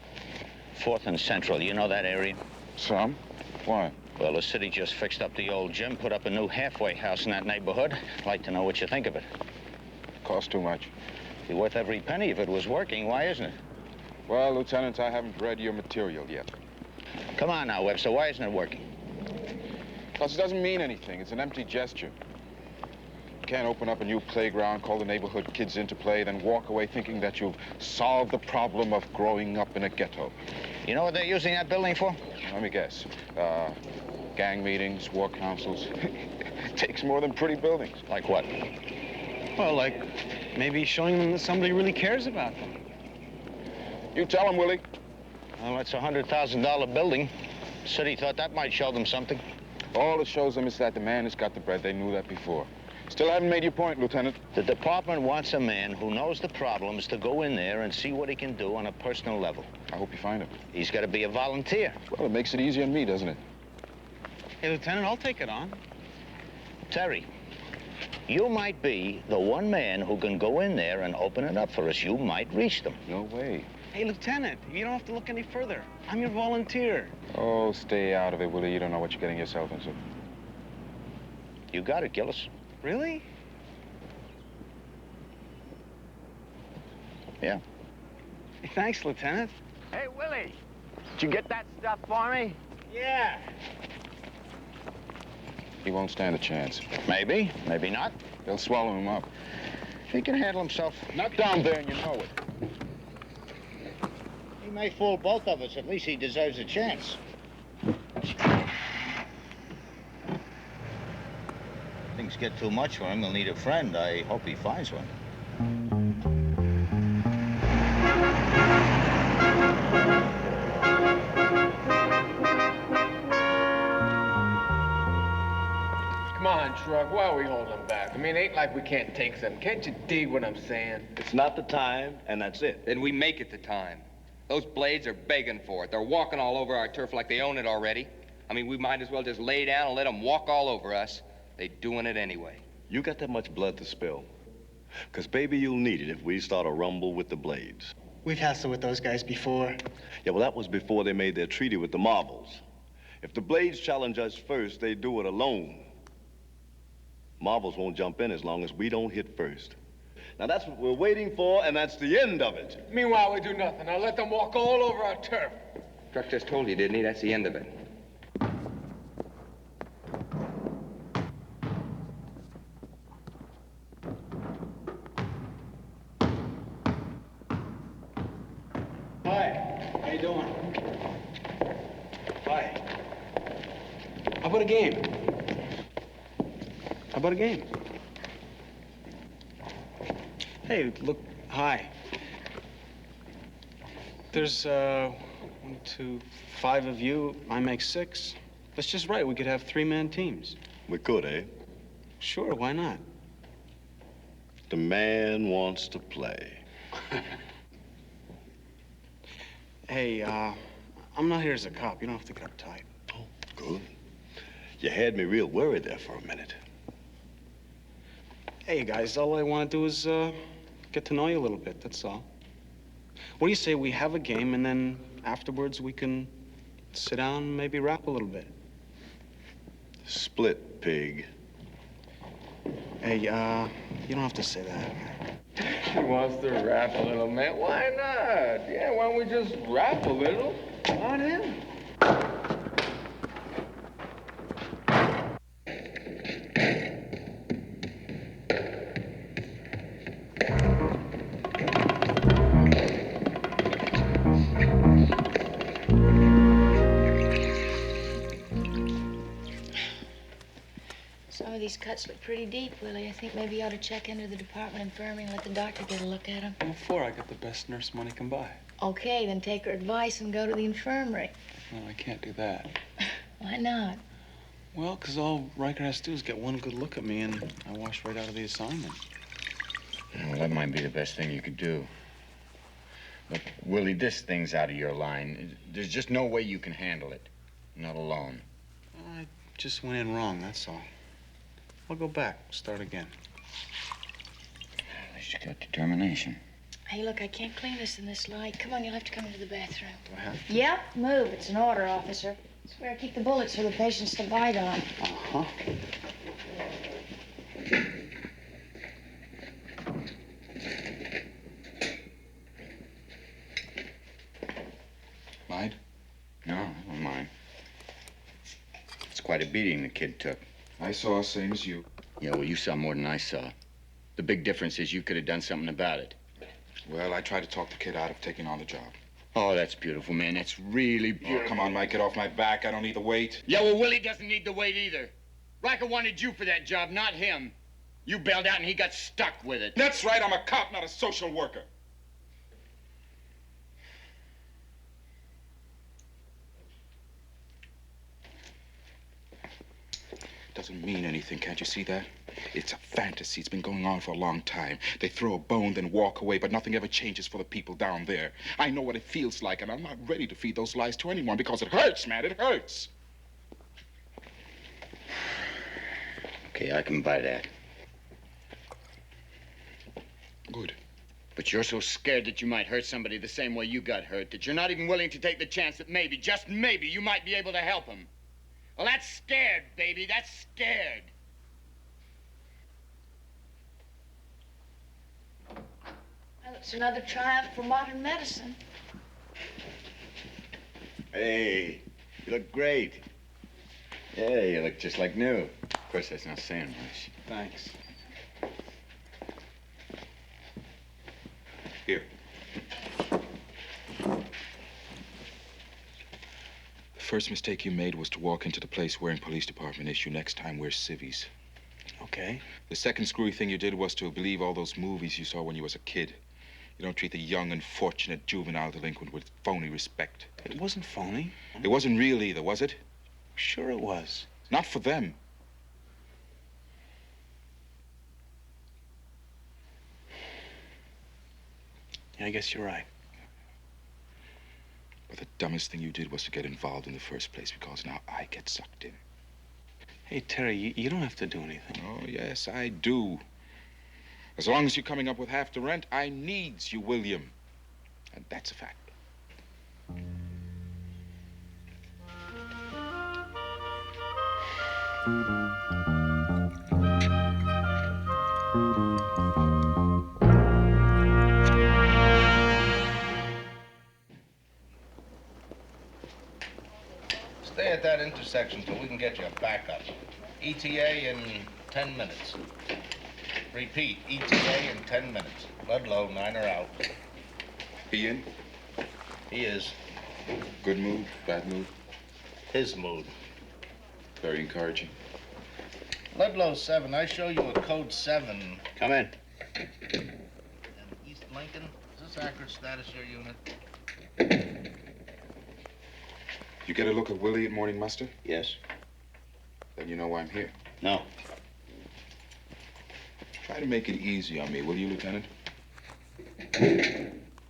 Speaker 15: 4th and Central, you know that area?
Speaker 3: Some. Why?
Speaker 15: Well, the city just fixed up the old gym, put up a new halfway house in that neighborhood. I'd like to know what you think of it.
Speaker 3: Cost too much.
Speaker 15: Be worth every penny if it was working. Why isn't it?
Speaker 3: Well, Lieutenant, I haven't read your material yet.
Speaker 15: Come on now, Webster. Why isn't it working?
Speaker 3: Plus, it doesn't mean anything. It's an empty gesture. You can't open up a new playground, call the neighborhood kids in to play, then walk away thinking that you've solved the problem of growing up in a ghetto.
Speaker 15: You know what they're using that building for?
Speaker 3: Let me guess. Gang meetings, war councils. It takes more than pretty buildings.
Speaker 15: Like what?
Speaker 7: Well, like maybe showing them that somebody really cares about them.
Speaker 3: You tell them, Willie.
Speaker 15: Well, that's a $100,000 building. The city thought that might show them something.
Speaker 3: All it shows them is that the man has got the bread. They knew that before. Still haven't made your point, Lieutenant.
Speaker 15: The department wants a man who knows the problems to go in there and see what he can do on a personal level.
Speaker 3: I hope you find him.
Speaker 15: He's got to be a volunteer.
Speaker 3: Well, it makes it easier on me, doesn't it?
Speaker 7: Hey, Lieutenant, I'll take it on.
Speaker 15: Terry, you might be the one man who can go in there and open it up for us. You might reach them.
Speaker 3: No way.
Speaker 7: Hey, Lieutenant, you don't have to look any further. I'm your volunteer.
Speaker 3: Oh, stay out of it, Willie. You don't know what you're getting yourself into.
Speaker 15: You got it, Gillis.
Speaker 7: Really?
Speaker 15: Yeah.
Speaker 7: Hey, thanks, Lieutenant.
Speaker 21: Hey, Willie, did you get that stuff for me?
Speaker 15: Yeah.
Speaker 3: He won't stand a chance.
Speaker 15: Maybe, maybe not.
Speaker 3: They'll swallow him up.
Speaker 15: He can handle himself.
Speaker 3: Not down there, and you know it.
Speaker 15: He may fool both of us. At least he deserves a chance. Things get too much for him. He'll need a friend. I hope he finds one.
Speaker 21: Come on, Truck, why are we holding back? I mean, it ain't like we can't take some. Can't you dig what I'm saying?
Speaker 23: It's not the time, and that's it.
Speaker 24: Then we make it the time. Those blades are begging for it. They're walking all over our turf like they own it already. I mean, we might as well just lay down and let them walk all over us. They're doing it anyway.
Speaker 23: You got that much blood to spill? Because, baby, you'll need it if we start a rumble with the blades.
Speaker 7: We've hassled with those guys before.
Speaker 2: Yeah, well, that was before they made their treaty with the Marvels. If the Blades challenge us first, they do it alone. Marvels won't jump in as long as we don't hit first. Now, that's what we're waiting for, and that's the end of it.
Speaker 21: Meanwhile, we do nothing. I'll let them walk all over our turf.
Speaker 24: Truck just told you, didn't he? That's the end of it.
Speaker 7: Hi. How you doing? Hi. How about a game? How about a game? Hey, look, hi. There's, 1, 2, 5 of you. I make 6. That's just right. We could have 3-man teams.
Speaker 2: We could, eh?
Speaker 7: Sure, why not?
Speaker 2: The man wants to play.
Speaker 7: Hey, I'm not here as a cop. You don't have to get uptight.
Speaker 2: Oh, good. You had me real worried there for a minute.
Speaker 7: Hey, guys, all I want to do is, get to know you a little bit, that's all. What do you say we have a game, and then afterwards we can sit down and maybe rap a little bit?
Speaker 2: Split, pig.
Speaker 7: Hey, you don't have to say that.
Speaker 21: He wants to rap a little, man. Why not? Yeah, why don't we just rap a little? On him.
Speaker 17: Some of these cuts look pretty deep, Willie. I think maybe you ought to check into the department infirmary and let the doctor get a look at them.
Speaker 7: Before I get the best nurse money can buy.
Speaker 17: Okay, then take her advice and go to the infirmary.
Speaker 7: No, I can't do that.
Speaker 17: Why not?
Speaker 7: Well, 'cause all Riker has to do is get one good look at me, and I wash right out of the assignment.
Speaker 14: Well, that might be the best thing you could do. Look, Willie, this thing's out of your line. There's just no way you can handle it. Not alone.
Speaker 7: I just went in wrong, that's all. I'll go back, start again.
Speaker 14: At least you got determination.
Speaker 17: Hey, look, I can't clean this in this light. Come on, you'll have to come into the bathroom.
Speaker 7: Do I have to?
Speaker 17: Yep, move. It's an order, officer. Swear, keep the bullets for the patients to bite on.
Speaker 7: Uh-huh.
Speaker 14: Mind? No, I don't mind. It's quite a beating the kid took.
Speaker 3: I saw, same as you.
Speaker 14: Yeah, well, you saw more than I saw. The big difference is you could have done something about it.
Speaker 3: Well, I tried to talk the kid out of taking on the job.
Speaker 14: Oh, that's beautiful, man. That's really
Speaker 3: Oh,
Speaker 14: beautiful.
Speaker 3: come on, Mike, get off my back. I don't need the weight.
Speaker 14: Yeah, well, Willie doesn't need the weight either. Riker wanted you for that job, not him. You bailed out and he got stuck with it.
Speaker 3: That's right, I'm a cop, not a social worker. Doesn't mean anything, can't you see that? It's a fantasy. It's been going on for a long time. They throw a bone, then walk away, but nothing ever changes for the people down there. I know what it feels like, and I'm not ready to feed those lies to anyone because it hurts, man. It hurts.
Speaker 14: Okay, I can buy that.
Speaker 3: Good.
Speaker 14: But you're so scared that you might hurt somebody the same way you got hurt that you're not even willing to take the chance that maybe, just maybe, you might be able to help him. Well, that's scared, baby. That's scared.
Speaker 17: Well, it's another triumph for modern medicine.
Speaker 14: Hey, you look great. Yeah, you look just like new. Of course, that's not saying much.
Speaker 7: Thanks.
Speaker 3: Here. The first mistake you made was to walk into the place wearing police department issue. Next time, wear civvies.
Speaker 7: Okay.
Speaker 3: The second screwy thing you did was to believe all those movies you saw when you was a kid. You don't treat the young, unfortunate juvenile delinquent with phony respect.
Speaker 7: It wasn't phony.
Speaker 3: It wasn't real either, was it?
Speaker 7: Sure it was.
Speaker 3: Not for them.
Speaker 7: Yeah, I guess you're right.
Speaker 3: But the dumbest thing you did was to get involved in the first place, because now I get sucked in.
Speaker 7: Hey, Terry, you don't have to do anything.
Speaker 3: Oh, yes, I do. As long as you're coming up with half the rent, I needs you, William.
Speaker 18: And that's a fact.
Speaker 15: Stay at that intersection till we can get you a backup. ETA in 10 minutes. Repeat, ETA in 10 minutes. Ludlow, 9er out.
Speaker 18: He in?
Speaker 15: He is.
Speaker 18: Good mood, bad mood?
Speaker 15: His mood.
Speaker 18: Very encouraging.
Speaker 15: Ludlow 7, I show you a code 7.
Speaker 14: Come in.
Speaker 15: In East Lincoln. Is this accurate status your unit?
Speaker 18: You get a look at Willie at morning muster?
Speaker 14: Yes.
Speaker 18: Then you know why I'm here.
Speaker 14: No.
Speaker 18: Try to make it easy on me, will you, Lieutenant?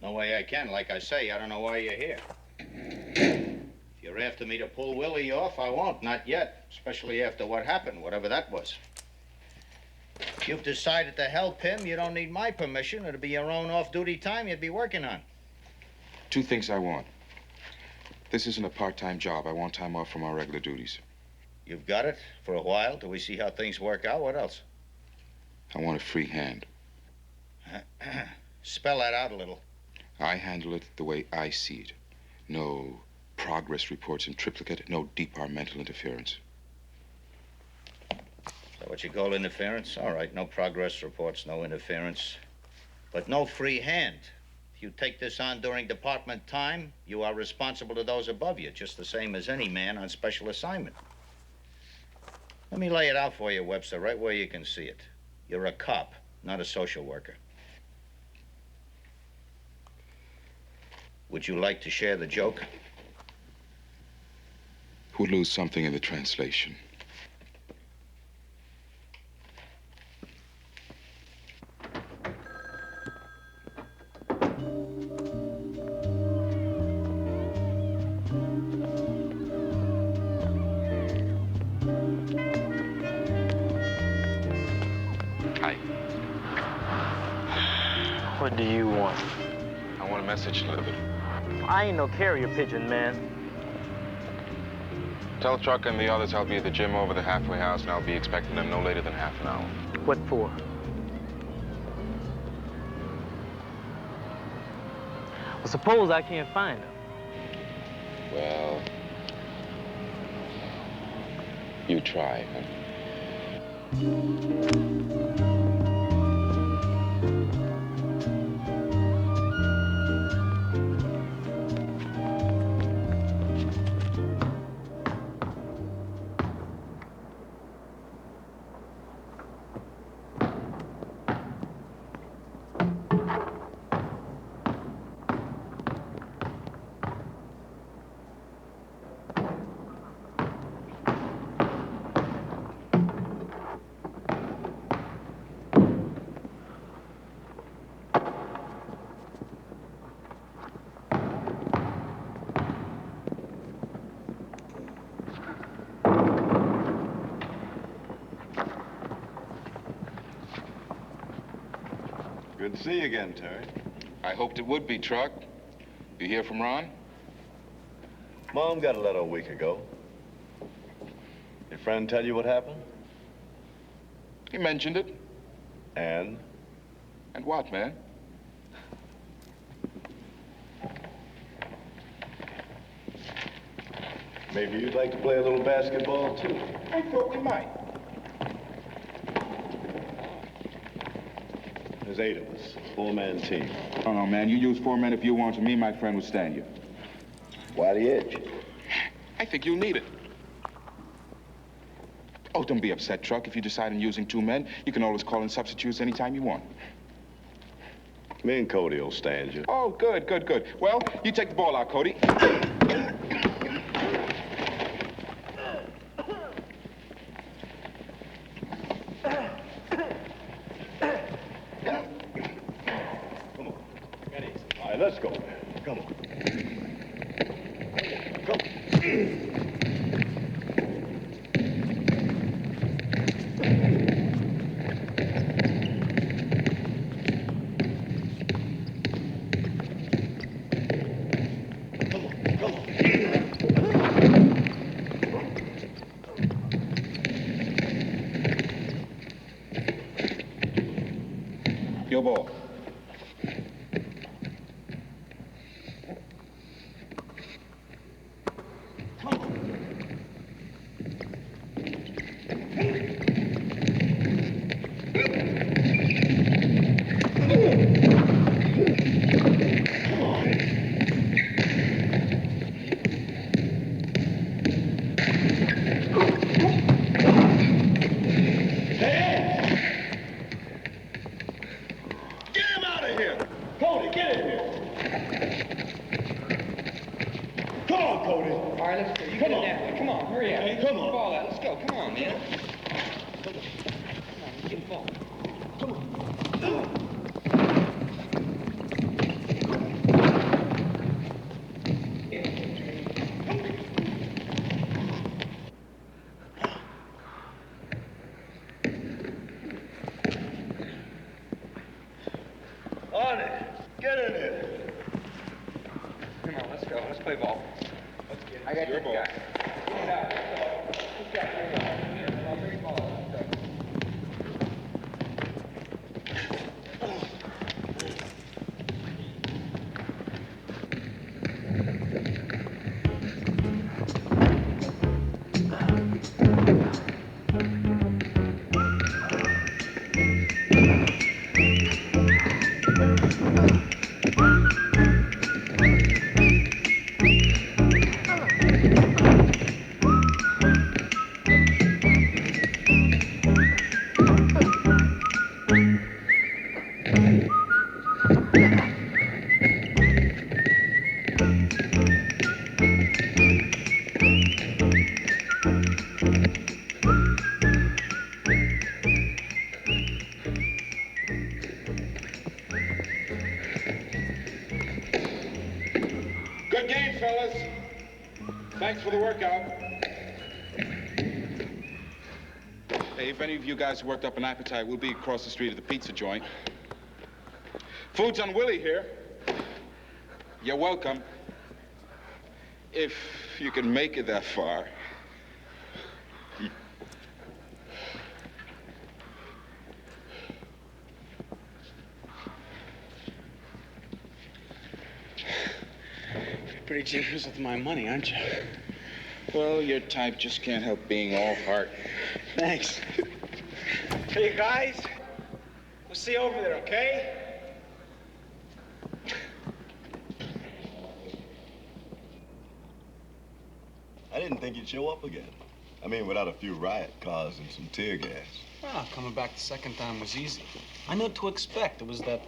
Speaker 15: No way I can. Like I say, I don't know why you're here. If you're after me to pull Willie off, I won't. Not yet. Especially after what happened, whatever that was. If you've decided to help him, you don't need my permission. It'll be your own off-duty time you'd be working on.
Speaker 18: Two things I want. This isn't a part-time job. I want time off from our regular duties.
Speaker 15: You've got it for a while till we see how things work out. What else?
Speaker 18: I want a free hand.
Speaker 15: Spell that out a little.
Speaker 18: I handle it the way I see it. No progress reports in triplicate, no departmental interference.
Speaker 15: Is that what you call interference? All right, no progress reports, no interference. But no free hand. If you take this on during department time, you are responsible to those above you, just the same as any man on special assignment. Let me lay it out for you, Webster, right where you can see it. You're a cop, not a social worker. Would you like to share the joke?
Speaker 18: Who'd lose something in the translation?
Speaker 3: Hi.
Speaker 11: What do you want?
Speaker 3: I want a message delivered.
Speaker 11: I ain't no carrier pigeon, man.
Speaker 3: Tell Truck and the others I'll be at the gym over the halfway house, and I'll be expecting them no later than half an hour.
Speaker 11: What for? Well, suppose I can't find them.
Speaker 18: Well, you try, huh?
Speaker 2: Good to see you again, Terry.
Speaker 18: I hoped it would be, Truck. You hear from Ron?
Speaker 2: Mom got a letter a week ago. Your friend tell you what happened?
Speaker 18: He mentioned it.
Speaker 2: And?
Speaker 18: And what, man?
Speaker 2: Maybe you'd like to play a little basketball, too.
Speaker 18: I thought we might.
Speaker 2: There's 8 of us, four-man team.
Speaker 18: Oh, no, man. You use 4 men if you want to. Me and my friend would stand you.
Speaker 2: Why the edge?
Speaker 18: I think you'll need it. Oh, don't be upset, Truck. If you decide on using 2 men, you can always call in substitutes anytime you want.
Speaker 2: Me and Cody will stand you.
Speaker 18: Oh, good, good, good. Well, you take the ball out, Cody.
Speaker 2: All right, let's go. Come on.
Speaker 6: in here. Cody, get in here. Come on, Cody.
Speaker 24: All right, let's go. You get in there. Come on, hurry up.
Speaker 6: Hey, come on.
Speaker 24: Ball out. Let's go. Come on, man. Come on, get involved. Come on.
Speaker 6: Arnie, get in here.
Speaker 24: Come on, let's go. Let's play ball. Let's get it. I got
Speaker 6: your
Speaker 24: ball. Get it out. Let's go. Who's got your ball? Here, I'll bring the ball. Let's go.
Speaker 3: Good game, fellas. Thanks for the workout. Hey, if any of you guys worked up an appetite, we'll be across the street at the pizza joint. Food's on Willie here. You're welcome. If you can make it that far.
Speaker 7: Pretty generous with my money, aren't you?
Speaker 3: Well, your type just can't help being all heart.
Speaker 7: Thanks. Hey, guys. We'll see you over there, okay?
Speaker 2: I didn't think you'd show up again. I mean, without a few riot cars and some tear gas.
Speaker 7: Well, coming back the second time was easy. I knew what to expect. It was that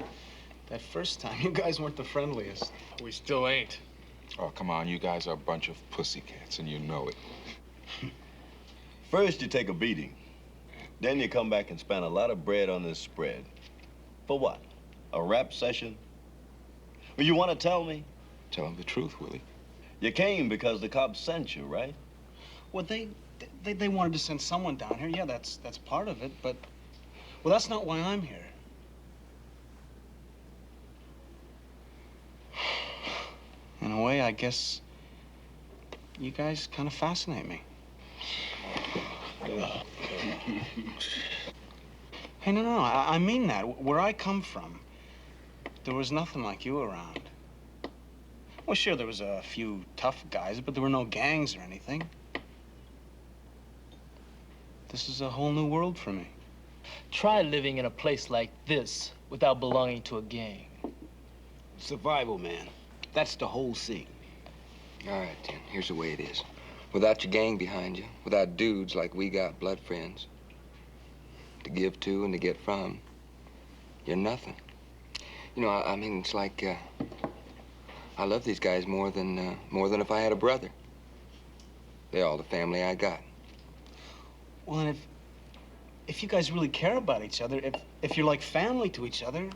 Speaker 7: first time. You guys weren't the friendliest.
Speaker 21: We still ain't.
Speaker 18: Oh, come on, you guys are a bunch of pussycats, and you know it.
Speaker 2: First, you take a beating. Then you come back and spend a lot of bread on this spread. For what? A rap session? Well, you want to tell me?
Speaker 18: Tell him the truth, Willie.
Speaker 2: You came because the cops sent you, right?
Speaker 7: Well, they wanted to send someone down here. Yeah, that's part of it, but... Well, that's not why I'm here. In a way, I guess you guys kind of fascinate me. Hey, no, I mean that. Where I come from, there was nothing like you around. Well, sure, there was a few tough guys, but there were no gangs or anything. This is a whole new world for me.
Speaker 11: Try living in a place like this without belonging to a gang.
Speaker 5: Survival, man. That's the whole thing.
Speaker 24: All right, then. Here's the way it is. Without your gang behind you, without dudes like we got, blood friends, to give to and to get from, you're nothing. You know, I mean, it's like, I love these guys more than if I had a brother. They're all the family I got.
Speaker 7: Well, and if you guys really care about each other, if you're like family to each other,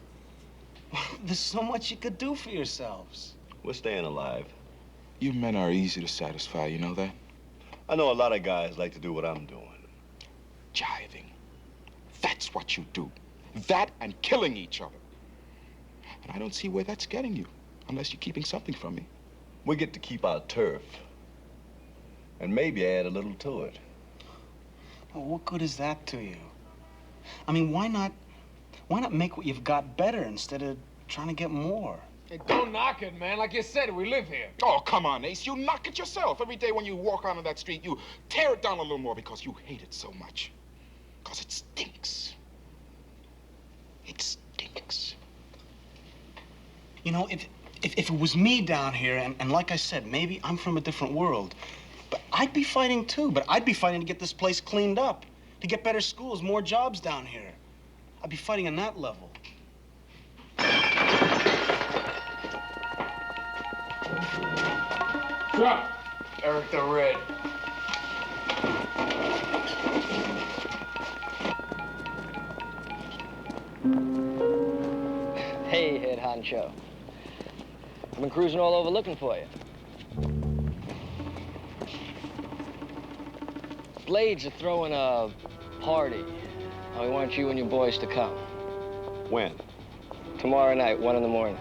Speaker 7: there's so much you could do for yourselves.
Speaker 2: We're staying alive.
Speaker 18: You men are easy to satisfy, you know that?
Speaker 2: I know a lot of guys like to do what I'm doing.
Speaker 18: Jiving. That's what you do. That and killing each other. And I don't see where that's getting you, unless you're keeping something from me.
Speaker 2: We get to keep our turf. And maybe add a little to it.
Speaker 7: Well, what good is that to you? I mean, why not make what you've got better instead of trying to get more?
Speaker 21: Hey, don't knock it, man. Like you said, we live here.
Speaker 18: Oh, come on, Ace. You knock it yourself. Every day when you walk onto that street, you tear it down a little more because you hate it so much. Because it stinks. It stinks.
Speaker 7: You know, if it was me down here, and like I said, maybe I'm from a different world, but I'd be fighting too, but I'd be fighting to get this place cleaned up, to get better schools, more jobs down here. I'd be fighting on that level.
Speaker 21: Truck. Eric the Red.
Speaker 8: Hey, head honcho. I've been cruising all over looking for you. Blades are throwing a party. And we want you and your boys to come.
Speaker 2: When?
Speaker 8: Tomorrow night, 1 in the morning.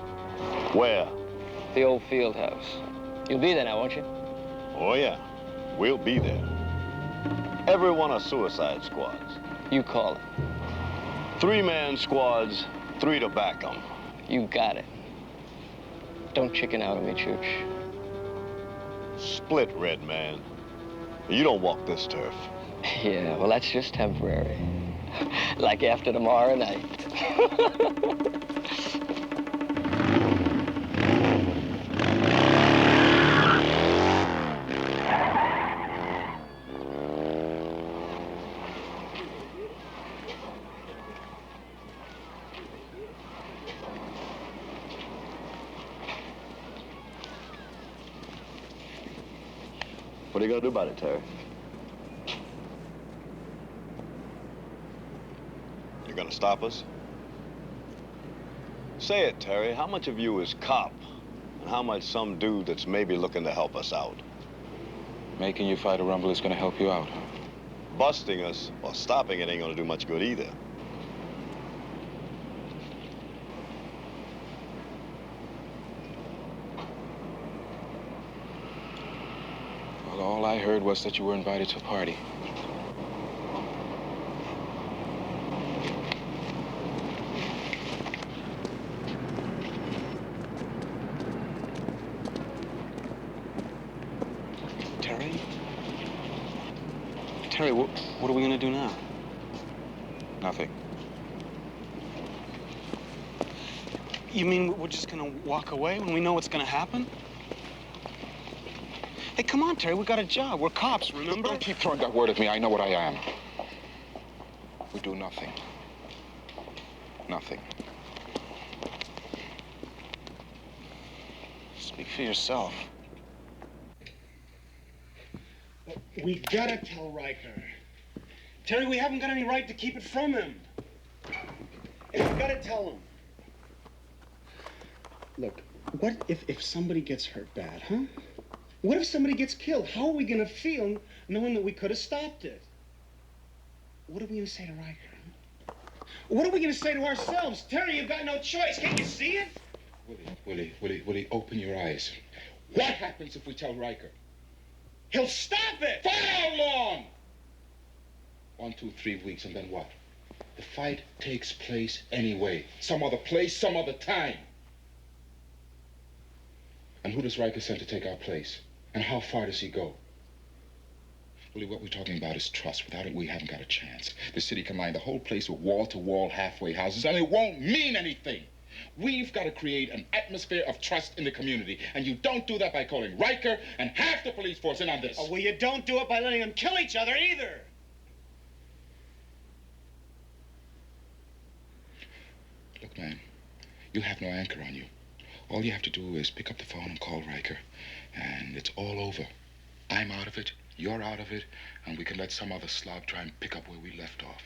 Speaker 2: Where?
Speaker 8: The old field house. You'll be there now, won't you?
Speaker 2: Oh, yeah. We'll be there. Every one of suicide squads.
Speaker 8: You call it.
Speaker 2: 3-man squads, 3 to back 'em.
Speaker 8: You got it. Don't chicken out on me, Chooch.
Speaker 2: Split, Red Man. You don't walk this turf.
Speaker 8: Yeah, well, that's just temporary. Like after tomorrow night.
Speaker 2: What are you gonna do about it, Terry? You gonna stop us? Say it, Terry. How much of you is cop? And how much some dude that's maybe looking to help us out?
Speaker 3: Making you fight a rumble is gonna help you out.
Speaker 2: Busting us or stopping it ain't gonna do much good either.
Speaker 3: Well, all I heard was that you were invited to a party.
Speaker 7: Terry, what are we gonna do now?
Speaker 3: Nothing.
Speaker 7: You mean we're just gonna walk away when we know what's gonna happen? Hey, come on, Terry, we got a job. We're cops, remember?
Speaker 3: Don't keep throwing that word at me. I know what I am. We do nothing. Nothing.
Speaker 7: Speak for yourself.
Speaker 12: We gotta tell Riker. Terry, we haven't got any right to keep it from him. And we gotta tell him. Look, what if somebody gets hurt bad, huh? What if somebody gets killed? How are we gonna feel knowing that we could have stopped it? What are we gonna say to Riker? Huh? What are we gonna say to ourselves? Terry, you've got no choice. Can't you see it?
Speaker 18: Willie, open your eyes. What happens if we tell Riker?
Speaker 12: He'll stop it!
Speaker 18: For how long? 1, 2, 3 weeks, and then what? The fight takes place anyway. Some other place, some other time. And who does Riker send to take our place? And how far does he go? Willie, what we're talking about is trust. Without it, we haven't got a chance. The city can line the whole place with wall-to-wall halfway houses, and it won't mean anything. We've got to create an atmosphere of trust in the community. And you don't do that by calling Riker and half the police force in on this.
Speaker 12: Oh, well, you don't do it by letting them kill each other either.
Speaker 18: Look, man, you have no anchor on you. All you have to do is pick up the phone and call Riker, and it's all over. I'm out of it, you're out of it, and we can let some other slob try and pick up where we left off.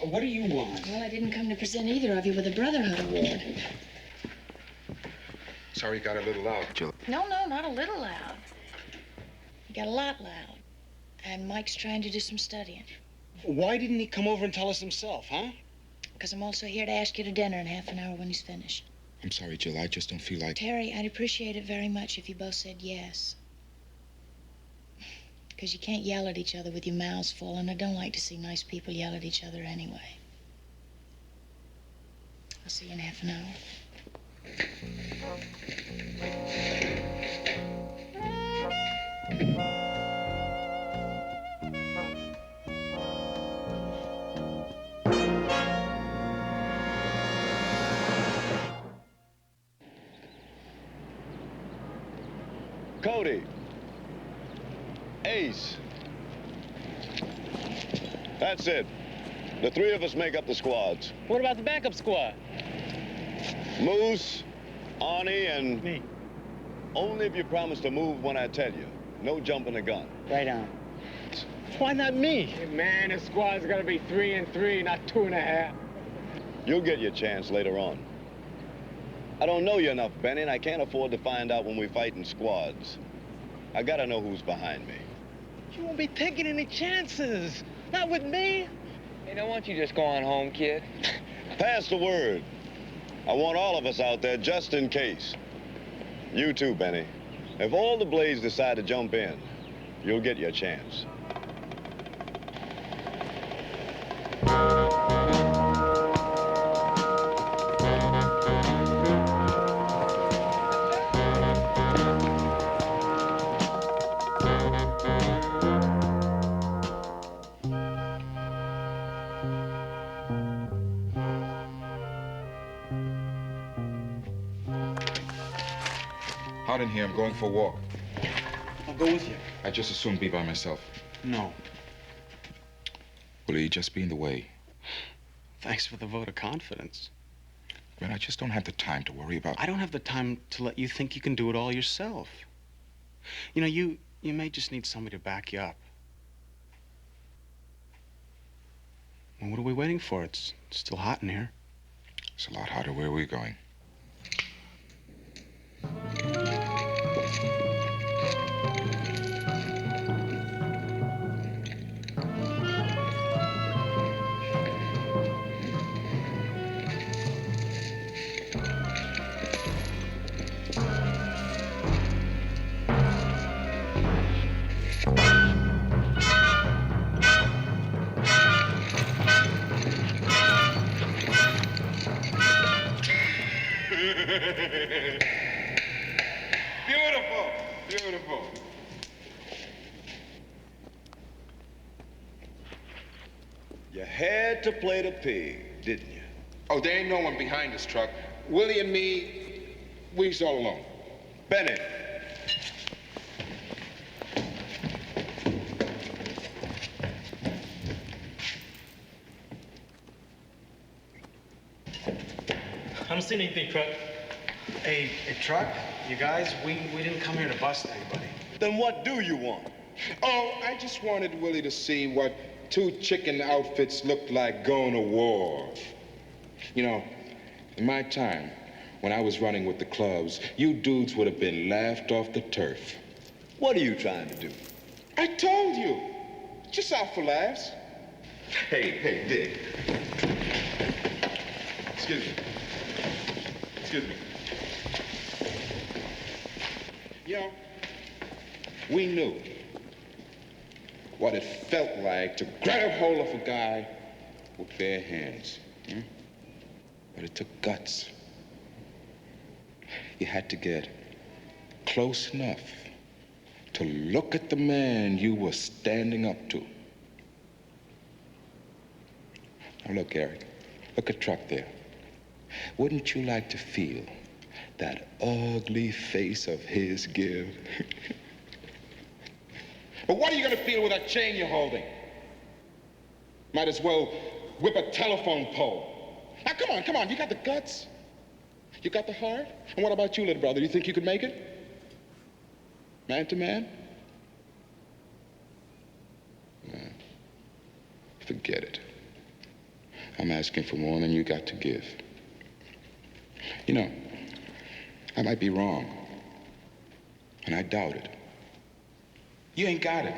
Speaker 12: What do you want?
Speaker 17: Well, I didn't come to present either of you with a Brotherhood Award.
Speaker 18: Sorry you got a little loud, Jill.
Speaker 17: No, not a little loud. You got a lot loud. And Mike's trying to do some studying.
Speaker 12: Why didn't he come over and tell us himself, huh?
Speaker 17: Because I'm also here to ask you to dinner in half an hour when he's finished.
Speaker 18: I'm sorry, Jill. I just don't feel like...
Speaker 17: Terry, I'd appreciate it very much if you both said yes. Because you can't yell at each other with your mouths full, and I don't like to see nice people yell at each other anyway. I'll see you in half an hour.
Speaker 2: Cody. Ace. That's it. The three of us make up the squads.
Speaker 11: What about the backup squad?
Speaker 2: Moose, Arnie, and...
Speaker 11: Me.
Speaker 2: Only if you promise to move when I tell you. No jumping the gun.
Speaker 11: Right on. Why not me?
Speaker 21: Hey, man, the squad's gotta be 3 and 3, not 2 1/2.
Speaker 2: You'll get your chance later on. I don't know you enough, Benny, and I can't afford to find out when we fight in squads. I gotta know who's behind me.
Speaker 11: You won't be taking any chances. Not with me.
Speaker 24: Hey, now, why don't you just go on home, kid?
Speaker 2: Pass the word. I want all of us out there just in case. You too, Benny. If all the Blades decide to jump in, you'll get your chance.
Speaker 18: Out in here, I'm going for a walk.
Speaker 12: I'll go with you.
Speaker 18: I'd just as soon be by myself.
Speaker 12: No.
Speaker 18: Will he just be in the way?
Speaker 12: Thanks for the vote of confidence.
Speaker 18: Gwen, I just don't have the time to worry about...
Speaker 12: I don't have the time to let you think you can do it all yourself. You know, you may just need somebody to back you up. Well, what are we waiting for? It's still hot in here.
Speaker 18: It's a lot hotter. Where are we going?
Speaker 3: Beautiful, beautiful.
Speaker 2: You had to play the pig, didn't you?
Speaker 18: Oh, there ain't no one behind this truck. Willie and me, we's all alone.
Speaker 2: Benny.
Speaker 11: I don't see anything, truck.
Speaker 12: A truck? You guys, we didn't come here to bust anybody.
Speaker 2: Then what do you want?
Speaker 18: Oh, I just wanted Willie to see what 2 chicken outfits looked like going to war. You know, in my time, when I was running with the clubs, you dudes would have been laughed off the turf.
Speaker 2: What are you trying to do?
Speaker 18: I told you. Just out for laughs.
Speaker 2: Hey, Dick.
Speaker 18: Excuse me. Excuse me. You know, we knew what it felt like to grab hold of a guy with bare hands. But it took guts. You had to get close enough to look at the man you were standing up to. Now look, Eric, look at Truck there. Wouldn't you like to feel that ugly face of his give? But what are you gonna feel with that chain you're holding? Might as well whip a telephone pole. Now, come on, you got the guts? You got the heart? And what about you, little brother? You think you could make it? Man to man? No. Forget it. I'm asking for more than you got to give. You know, I might be wrong, and I doubt it. You ain't got it.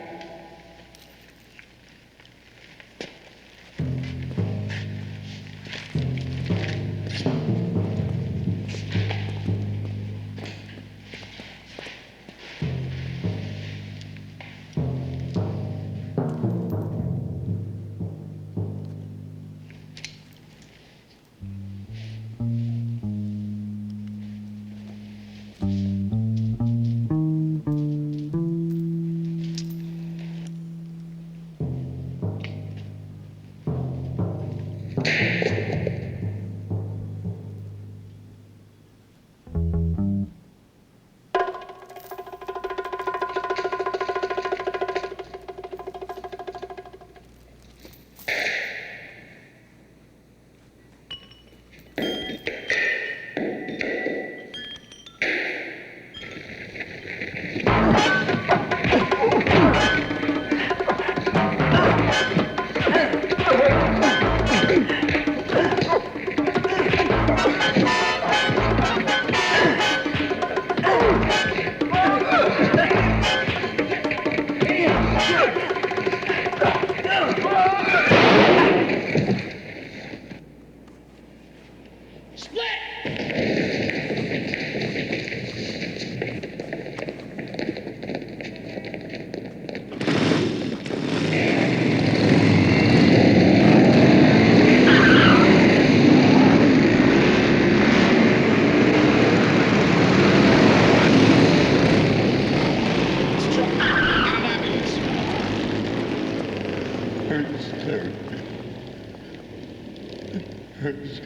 Speaker 6: hurts terribly. It hurts.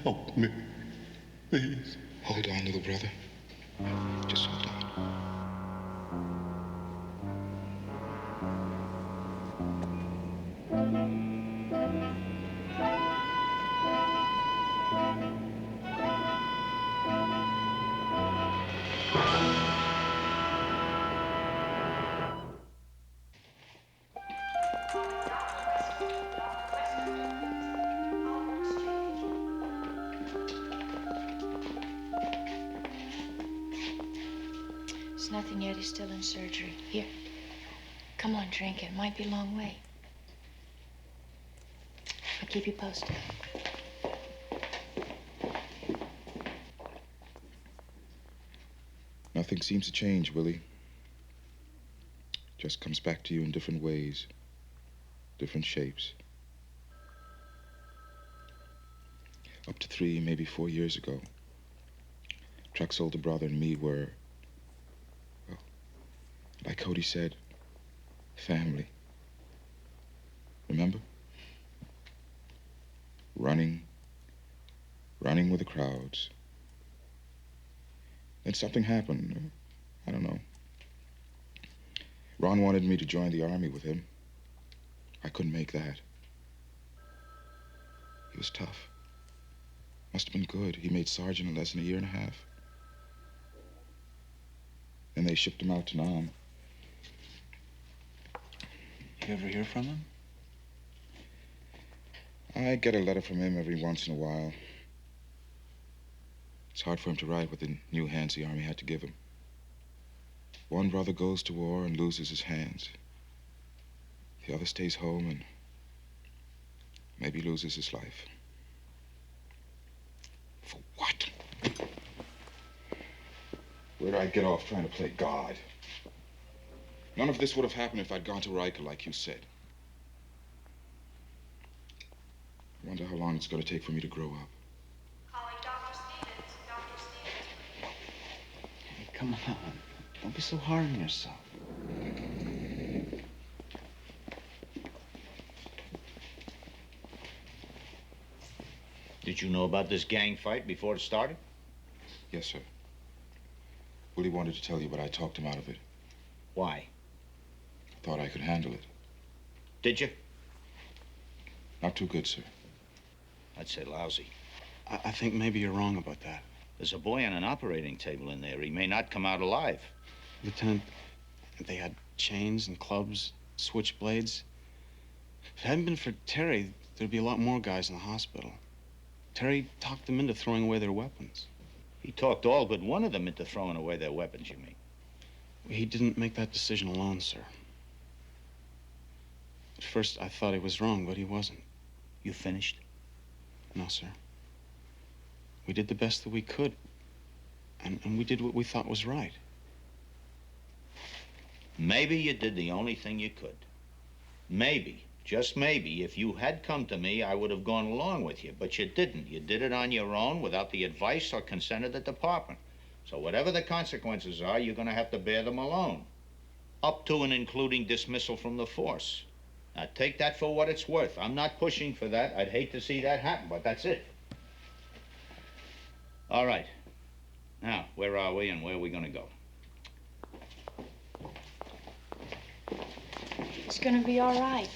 Speaker 6: Help me, please.
Speaker 18: Hold on, little brother. Just hold on.
Speaker 17: It's nothing yet. He's still in surgery. Here. Come on, drink it. Might be a long way. I'll keep you posted.
Speaker 18: Nothing seems to change, Willie. Just comes back to you in different ways, different shapes. Up to 3, maybe 4 years ago, Truck's older brother and me were, well, like Cody said, family. Remember? Running with the crowds. Then something happened. I don't know. Ron wanted me to join the army with him. I couldn't make that. He was tough. Must have been good. He made sergeant in less than a year and a half. Then they shipped him out to Nam.
Speaker 7: You ever hear from him?
Speaker 18: I get a letter from him every once in a while. It's hard for him to write with the new hands the Army had to give him. One brother goes to war and loses his hands. The other stays home and maybe loses his life. For what? Where'd I get off trying to play God? None of this would have happened if I'd gone to Riker like you said. I wonder how long it's going to take for me to grow up.
Speaker 17: Calling Dr. Stevens. Dr. Stevens.
Speaker 7: Hey, come on. Don't be so hard on yourself.
Speaker 15: Did you know about this gang fight before it started?
Speaker 18: Yes, sir. Willie wanted to tell you, but I talked him out of it.
Speaker 15: Why?
Speaker 18: I thought I could handle it.
Speaker 15: Did you?
Speaker 18: Not too good, sir.
Speaker 15: I'd say lousy.
Speaker 7: I think maybe you're wrong about that.
Speaker 15: There's a boy on an operating table in there. He may not come out alive.
Speaker 7: Lieutenant, they had chains and clubs, switchblades. If it hadn't been for Terry, there'd be a lot more guys in the hospital. Terry talked them into throwing away their weapons.
Speaker 15: He talked all but one of them into throwing away their weapons, you mean?
Speaker 7: He didn't make that decision alone, sir. At first, I thought he was wrong, but he wasn't.
Speaker 15: You finished?
Speaker 7: No, sir. We did the best that we could, and we did what we thought was right.
Speaker 15: Maybe you did the only thing you could. Maybe, just maybe, if you had come to me, I would have gone along with you, but you didn't. You did it on your own without the advice or consent of the department. So whatever the consequences are, you're going to have to bear them alone, up to and including dismissal from the force. Now, take that for what it's worth. I'm not pushing for that. I'd hate to see that happen, but that's it. All right. Now, where are we and where are we going to go?
Speaker 17: It's gonna be all right.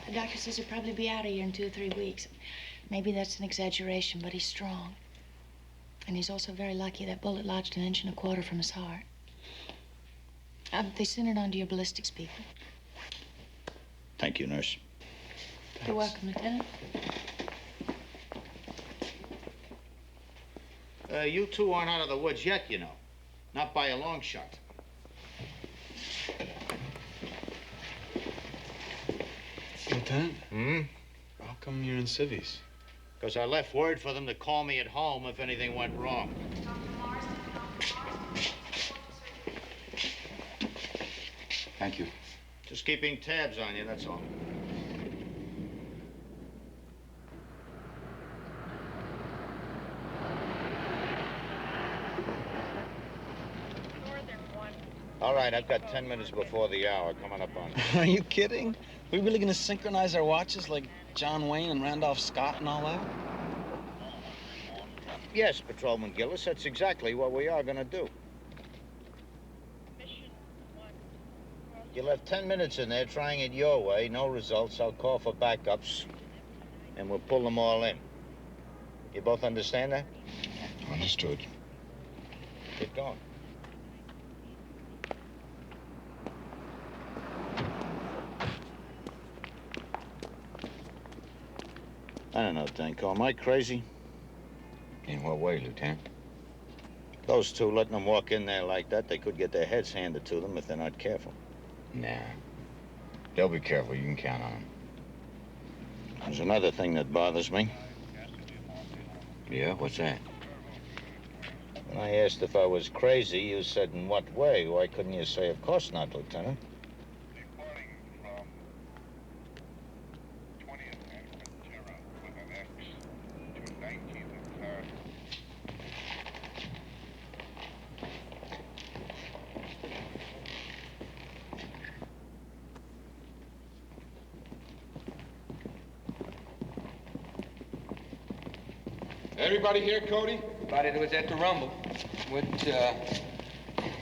Speaker 17: The doctor says he'll probably be out of here in 2 or 3 weeks. Maybe that's an exaggeration, but he's strong. And he's also very lucky. That bullet lodged 1.25 inches from his heart. They sent it on to your ballistics people.
Speaker 15: Thank you, nurse.
Speaker 17: Thanks. You're welcome, Lieutenant.
Speaker 15: You two aren't out of the woods yet, you know. Not by a long shot.
Speaker 7: Lieutenant?
Speaker 15: Hmm?
Speaker 7: How come you're in civvies?
Speaker 15: Because I left word for them to call me at home if anything went wrong.
Speaker 18: Thank you.
Speaker 15: Just keeping tabs on you, that's all.
Speaker 17: Northern one.
Speaker 15: All right, I've got 10 minutes before the hour coming up on.
Speaker 7: Are you kidding? We really gonna synchronize our watches like John Wayne and Randolph Scott and all that?
Speaker 15: Yes, Patrolman Gillis, that's exactly what we are gonna do. You left 10 minutes in there trying it your way, no results. I'll call for backups, and we'll pull them all in. You both understand that?
Speaker 18: Understood.
Speaker 15: Get going. I don't know, Danko. Am I crazy?
Speaker 14: In what way, Lieutenant?
Speaker 15: Those two, letting them walk in there like that, they could get their heads handed to them if they're not careful.
Speaker 14: Nah. They'll be careful. You can count on them.
Speaker 15: There's another thing that bothers me.
Speaker 14: Yeah? What's that?
Speaker 15: When I asked if I was crazy, you said in what way? Why couldn't you say, of course not, Lieutenant?
Speaker 3: Everybody here, Cody?
Speaker 24: Everybody that was at the Rumble.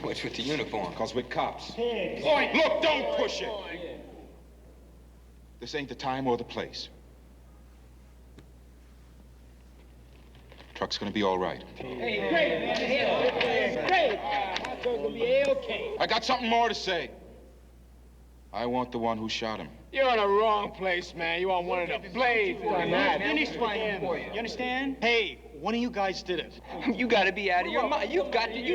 Speaker 24: What's with the uniform?
Speaker 3: Because we're cops.
Speaker 24: Point!
Speaker 3: Look, don't push it! This ain't the time or the place. Truck's gonna be all right.
Speaker 21: Hey, great, man. Great. It's gonna be A-okay.
Speaker 3: I got something more to say. I want the one who shot him.
Speaker 21: You're in the wrong place, man. You want one of the blades.
Speaker 12: You understand? Hey, one of you guys did it.
Speaker 24: You gotta be out of your mind. You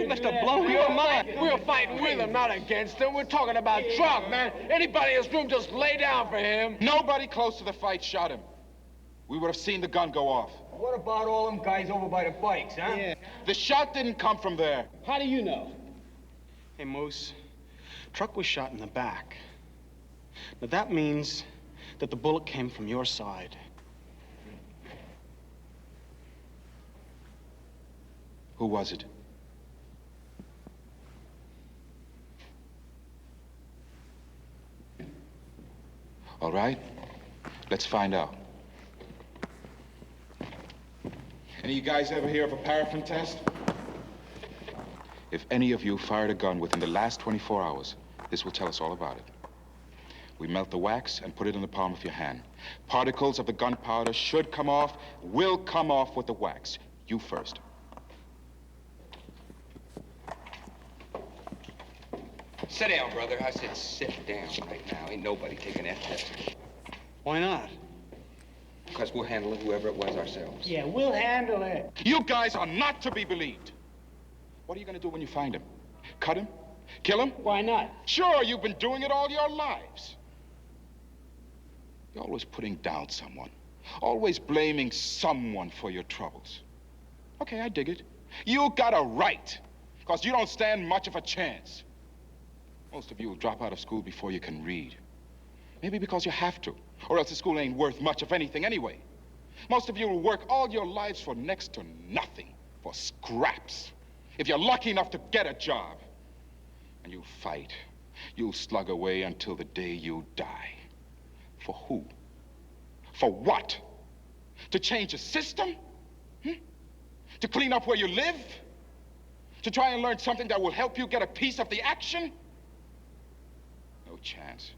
Speaker 24: must have blown your mind.
Speaker 21: We're fighting with him, not against him. We're talking about Truck, man. Anybody in this room just lay down for him.
Speaker 3: Nobody close to the fight shot him. We would have seen the gun go off.
Speaker 21: What about all them guys over by the bikes, huh?
Speaker 12: Yeah.
Speaker 3: The shot didn't come from there.
Speaker 21: How do you know?
Speaker 12: Hey, Moose, Truck was shot in the back. Now, that means that the bullet came from your side.
Speaker 3: Who was it? All right, let's find out. Any of you guys ever hear of a paraffin test? If any of you fired a gun within the last 24 hours, this will tell us all about it. We melt the wax and put it in the palm of your hand. Particles of the gunpowder should come off, will come off with the wax. You first.
Speaker 24: Sit down, brother. I said sit down right now. Ain't nobody taking that test.
Speaker 12: Why not?
Speaker 24: Because we'll handle it, whoever it was, ourselves.
Speaker 21: Yeah, we'll handle it.
Speaker 3: You guys are not to be believed. What are you going to do when you find him? Cut him? Kill him?
Speaker 21: Why not?
Speaker 3: Sure, you've been doing it all your lives. You're always putting down someone. Always blaming someone for your troubles. Okay, I dig it. You got a right, because you don't stand much of a chance. Most of you will drop out of school before you can read. Maybe because you have to, or else the school ain't worth much of anything anyway. Most of you will work all your lives for next to nothing, for scraps. If you're lucky enough to get a job, and you'll fight, you'll slug away until the day you die. For who? For what? To change a system? To clean up where you live? To try and learn something that will help you get a piece of the action? No chance.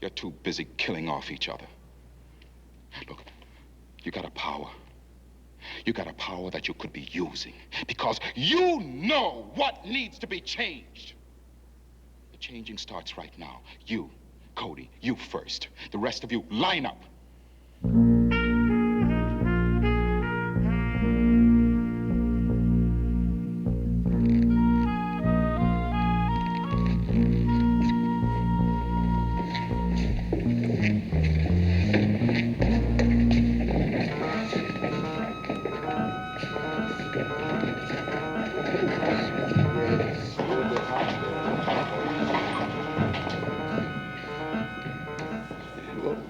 Speaker 3: You're too busy killing off each other. Look, you got a power. You got a power that you could be using because you know what needs to be changed. The changing starts right now. You, Cody, you first. The rest of you, line up.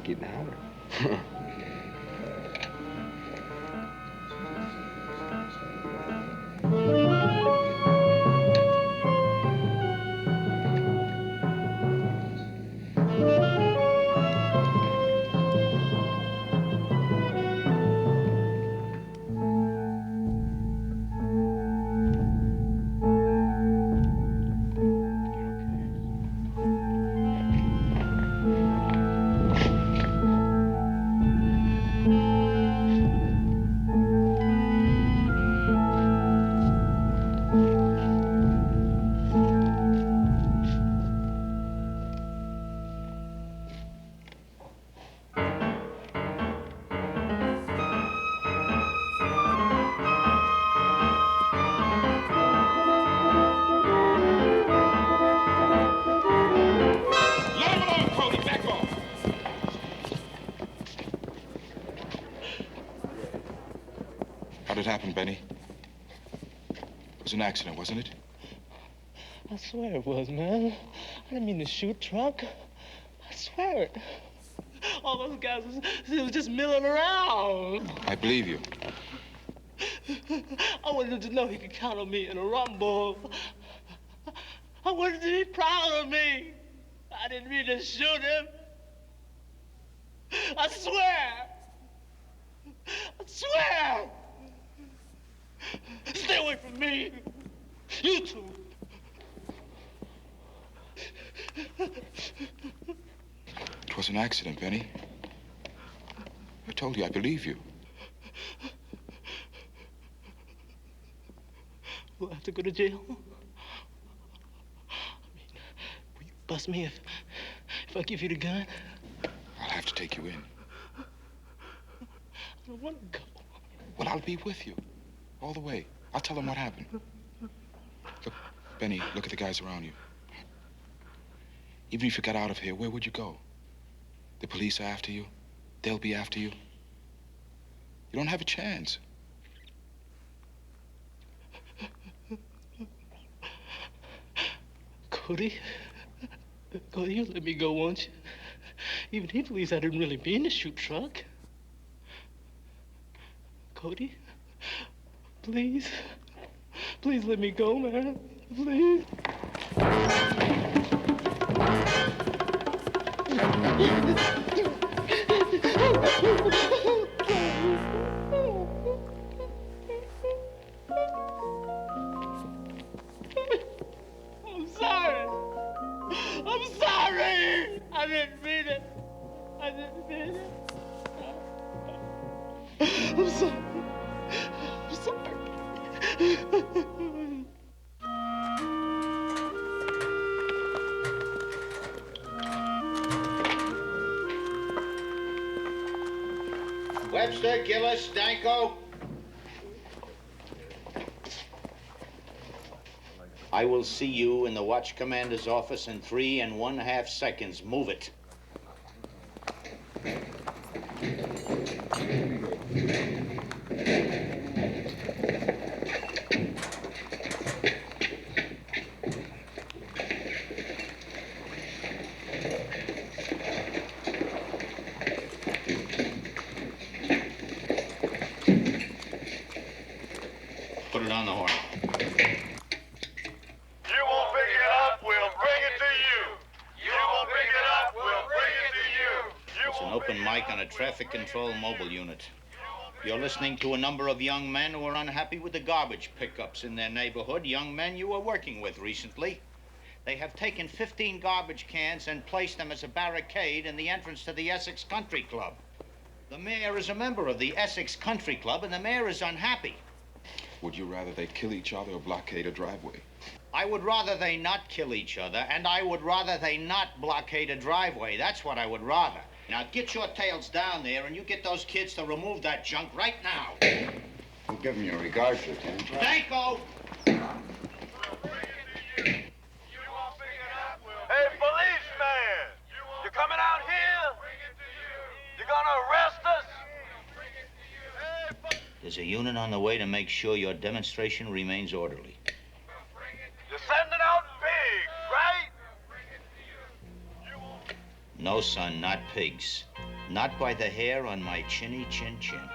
Speaker 24: Getting hotter.
Speaker 18: had happened, Benny? It was an accident, wasn't it?
Speaker 11: I swear it was, man. I didn't mean to shoot Truck. I swear it. All those guys was just milling around.
Speaker 18: I believe you.
Speaker 11: I wanted him to know he could count on me in a rumble. I wanted him to be proud of me. I didn't mean to shoot him. I swear. I swear. Stay away from me. You two.
Speaker 18: It was an accident, Benny. I told you, I believe you.
Speaker 11: Will I have to go to jail? I mean, will you bust me if I give you the gun?
Speaker 18: I'll have to take you in.
Speaker 11: I don't want to go.
Speaker 18: Well, I'll be with you. All the way. I'll tell them what happened. Look, Benny, look at the guys around you. Even if you got out of here, where would you go? The police are after you. They'll be after you. You don't have a chance.
Speaker 11: Cody, you let me go, won't you? Even he believes I didn't really mean to shoot Truck. Cody, please let me go, man. Please. I'm sorry. I didn't mean it. I'm sorry.
Speaker 15: Webster, Gillis, Danko. I will see you in the watch commander's office in 3 1/2 seconds. Move it. Put it on the horn. Open mic on a traffic control mobile unit. You're listening to a number of young men who are unhappy with the garbage pickups in their neighborhood, young men you were working with recently. They have taken 15 garbage cans and placed them as a barricade in the entrance to the Essex Country Club. The mayor is a member of the Essex Country Club, and the mayor is unhappy.
Speaker 18: Would you rather they kill each other or blockade a driveway?
Speaker 15: I would rather they not kill each other, and I would rather they not blockade a driveway. That's what I would rather. Now, get your tails down there, and you get those kids to remove that junk right now.
Speaker 14: We'll give them your regards, Lieutenant.
Speaker 15: Danko!
Speaker 4: Hey, policeman! You coming out here? You gonna arrest us?
Speaker 15: There's a unit on the way to make sure your demonstration remains orderly.
Speaker 4: You're sending out pigs, right?
Speaker 15: No, son, not pigs. Not by the hair on my chinny chin chin.